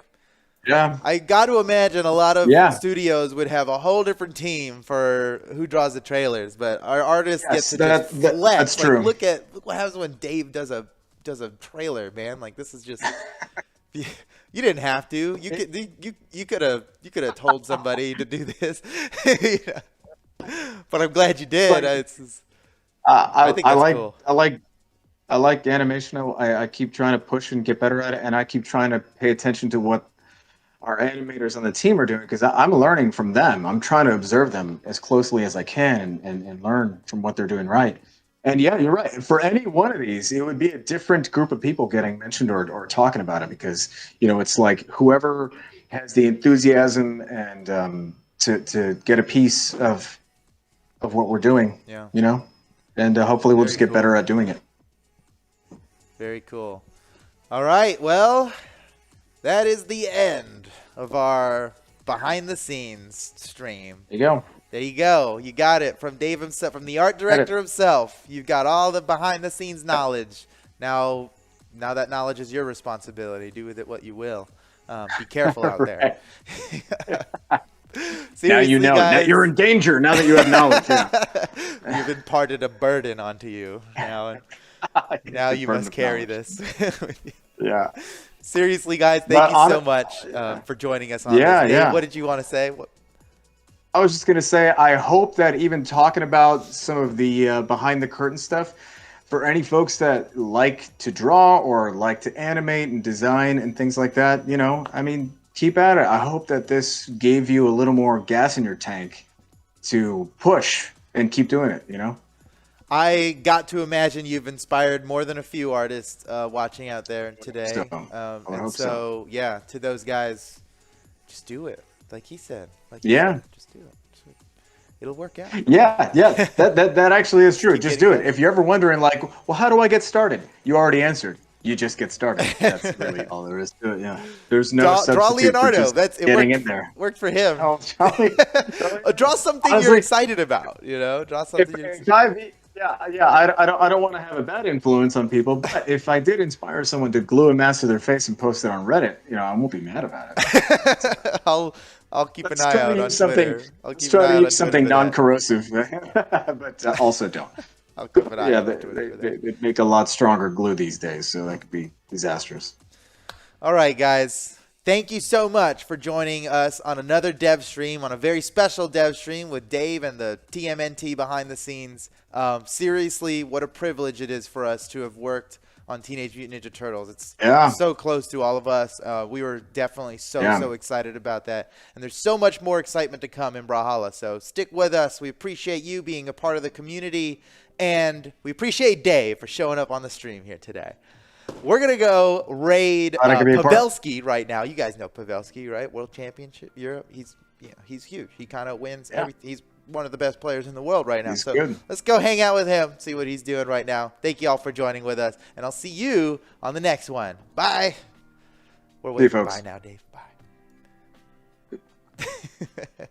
I got to imagine a lot of studios would have a whole different team for who draws the trailers, but our artists get to just flex. That's true. Look what happens when Dave does a trailer, man. Like, this is just you didn't have to. You could have told somebody to do this, but I'm glad you did. I think that's cool. I like animation. I keep trying to push and get better at it, and I keep trying to pay attention to what our animators on the team are doing, because I'm learning from them. I'm trying to observe them as closely as I can and learn from what they're doing right. And yeah, you're right. For any one of these, it would be a different group of people getting mentioned or talking about it, because it's like whoever has the enthusiasm and to get a piece of what we're doing. And hopefully we'll just get better at doing it. Very cool. All right. Well, that is the end of our behind the scenes stream. There you go. There you go. You got it from Dave himself, from the art director himself. You've got all the behind the scenes knowledge. Now that knowledge is your responsibility. Do with it what you will. Be careful out there. Now you know that you're in danger. Now that you have knowledge, you've imparted a burden onto you. Now you must carry this. Yeah. Seriously, guys, thank you so much for joining us on this day. What did you want to say? I was just going to say, I hope that even talking about some of the behind the curtain stuff, for any folks that like to draw or like to animate and design and things like that, keep at it. I hope that this gave you a little more gas in your tank to push and keep doing it, I got to imagine you've inspired more than a few artists watching out there today. Yeah, to those guys, just do it. Like he said. Just do it. It'll work out. Yeah. That actually is true. Just do it. If you're ever wondering, like, well, how do I get started? You already answered. You just get started. That's really all there is to it. Yeah. There's no substitute draw Leonardo. For just getting in there. Worked for him. Oh, Charlie. Draw something you're excited about. Draw something. I don't want to have a bad influence on people, but if I did inspire someone to glue a mask to their face and post it on Reddit, I won't be mad about it. I'll keep an eye out on Twitter. Let's try to use something non-corrosive, but also don't. I'll keep an eye out on Twitter. They make a lot stronger glue these days, so that could be disastrous. All right, guys. Thank you so much for joining us on another dev stream, on a very special dev stream with Dave and the TMNT behind the scenes. Seriously, what a privilege it is for us to have worked on Teenage Mutant Ninja Turtles. It's so close to all of us. We were definitely so excited about that. And there's so much more excitement to come in Brawlhalla. So stick with us. We appreciate you being a part of the community. And we appreciate Dave for showing up on the stream here today. We're going to go raid Pavelski right now. You guys know Pavelski, right? World Championship Europe. He's huge. He kind of wins everything. He's one of the best players in the world right now. So let's go hang out with him, see what he's doing right now. Thank you all for joining with us, and I'll see you on the next one. Bye. We're waiting. Bye now, Dave. Bye.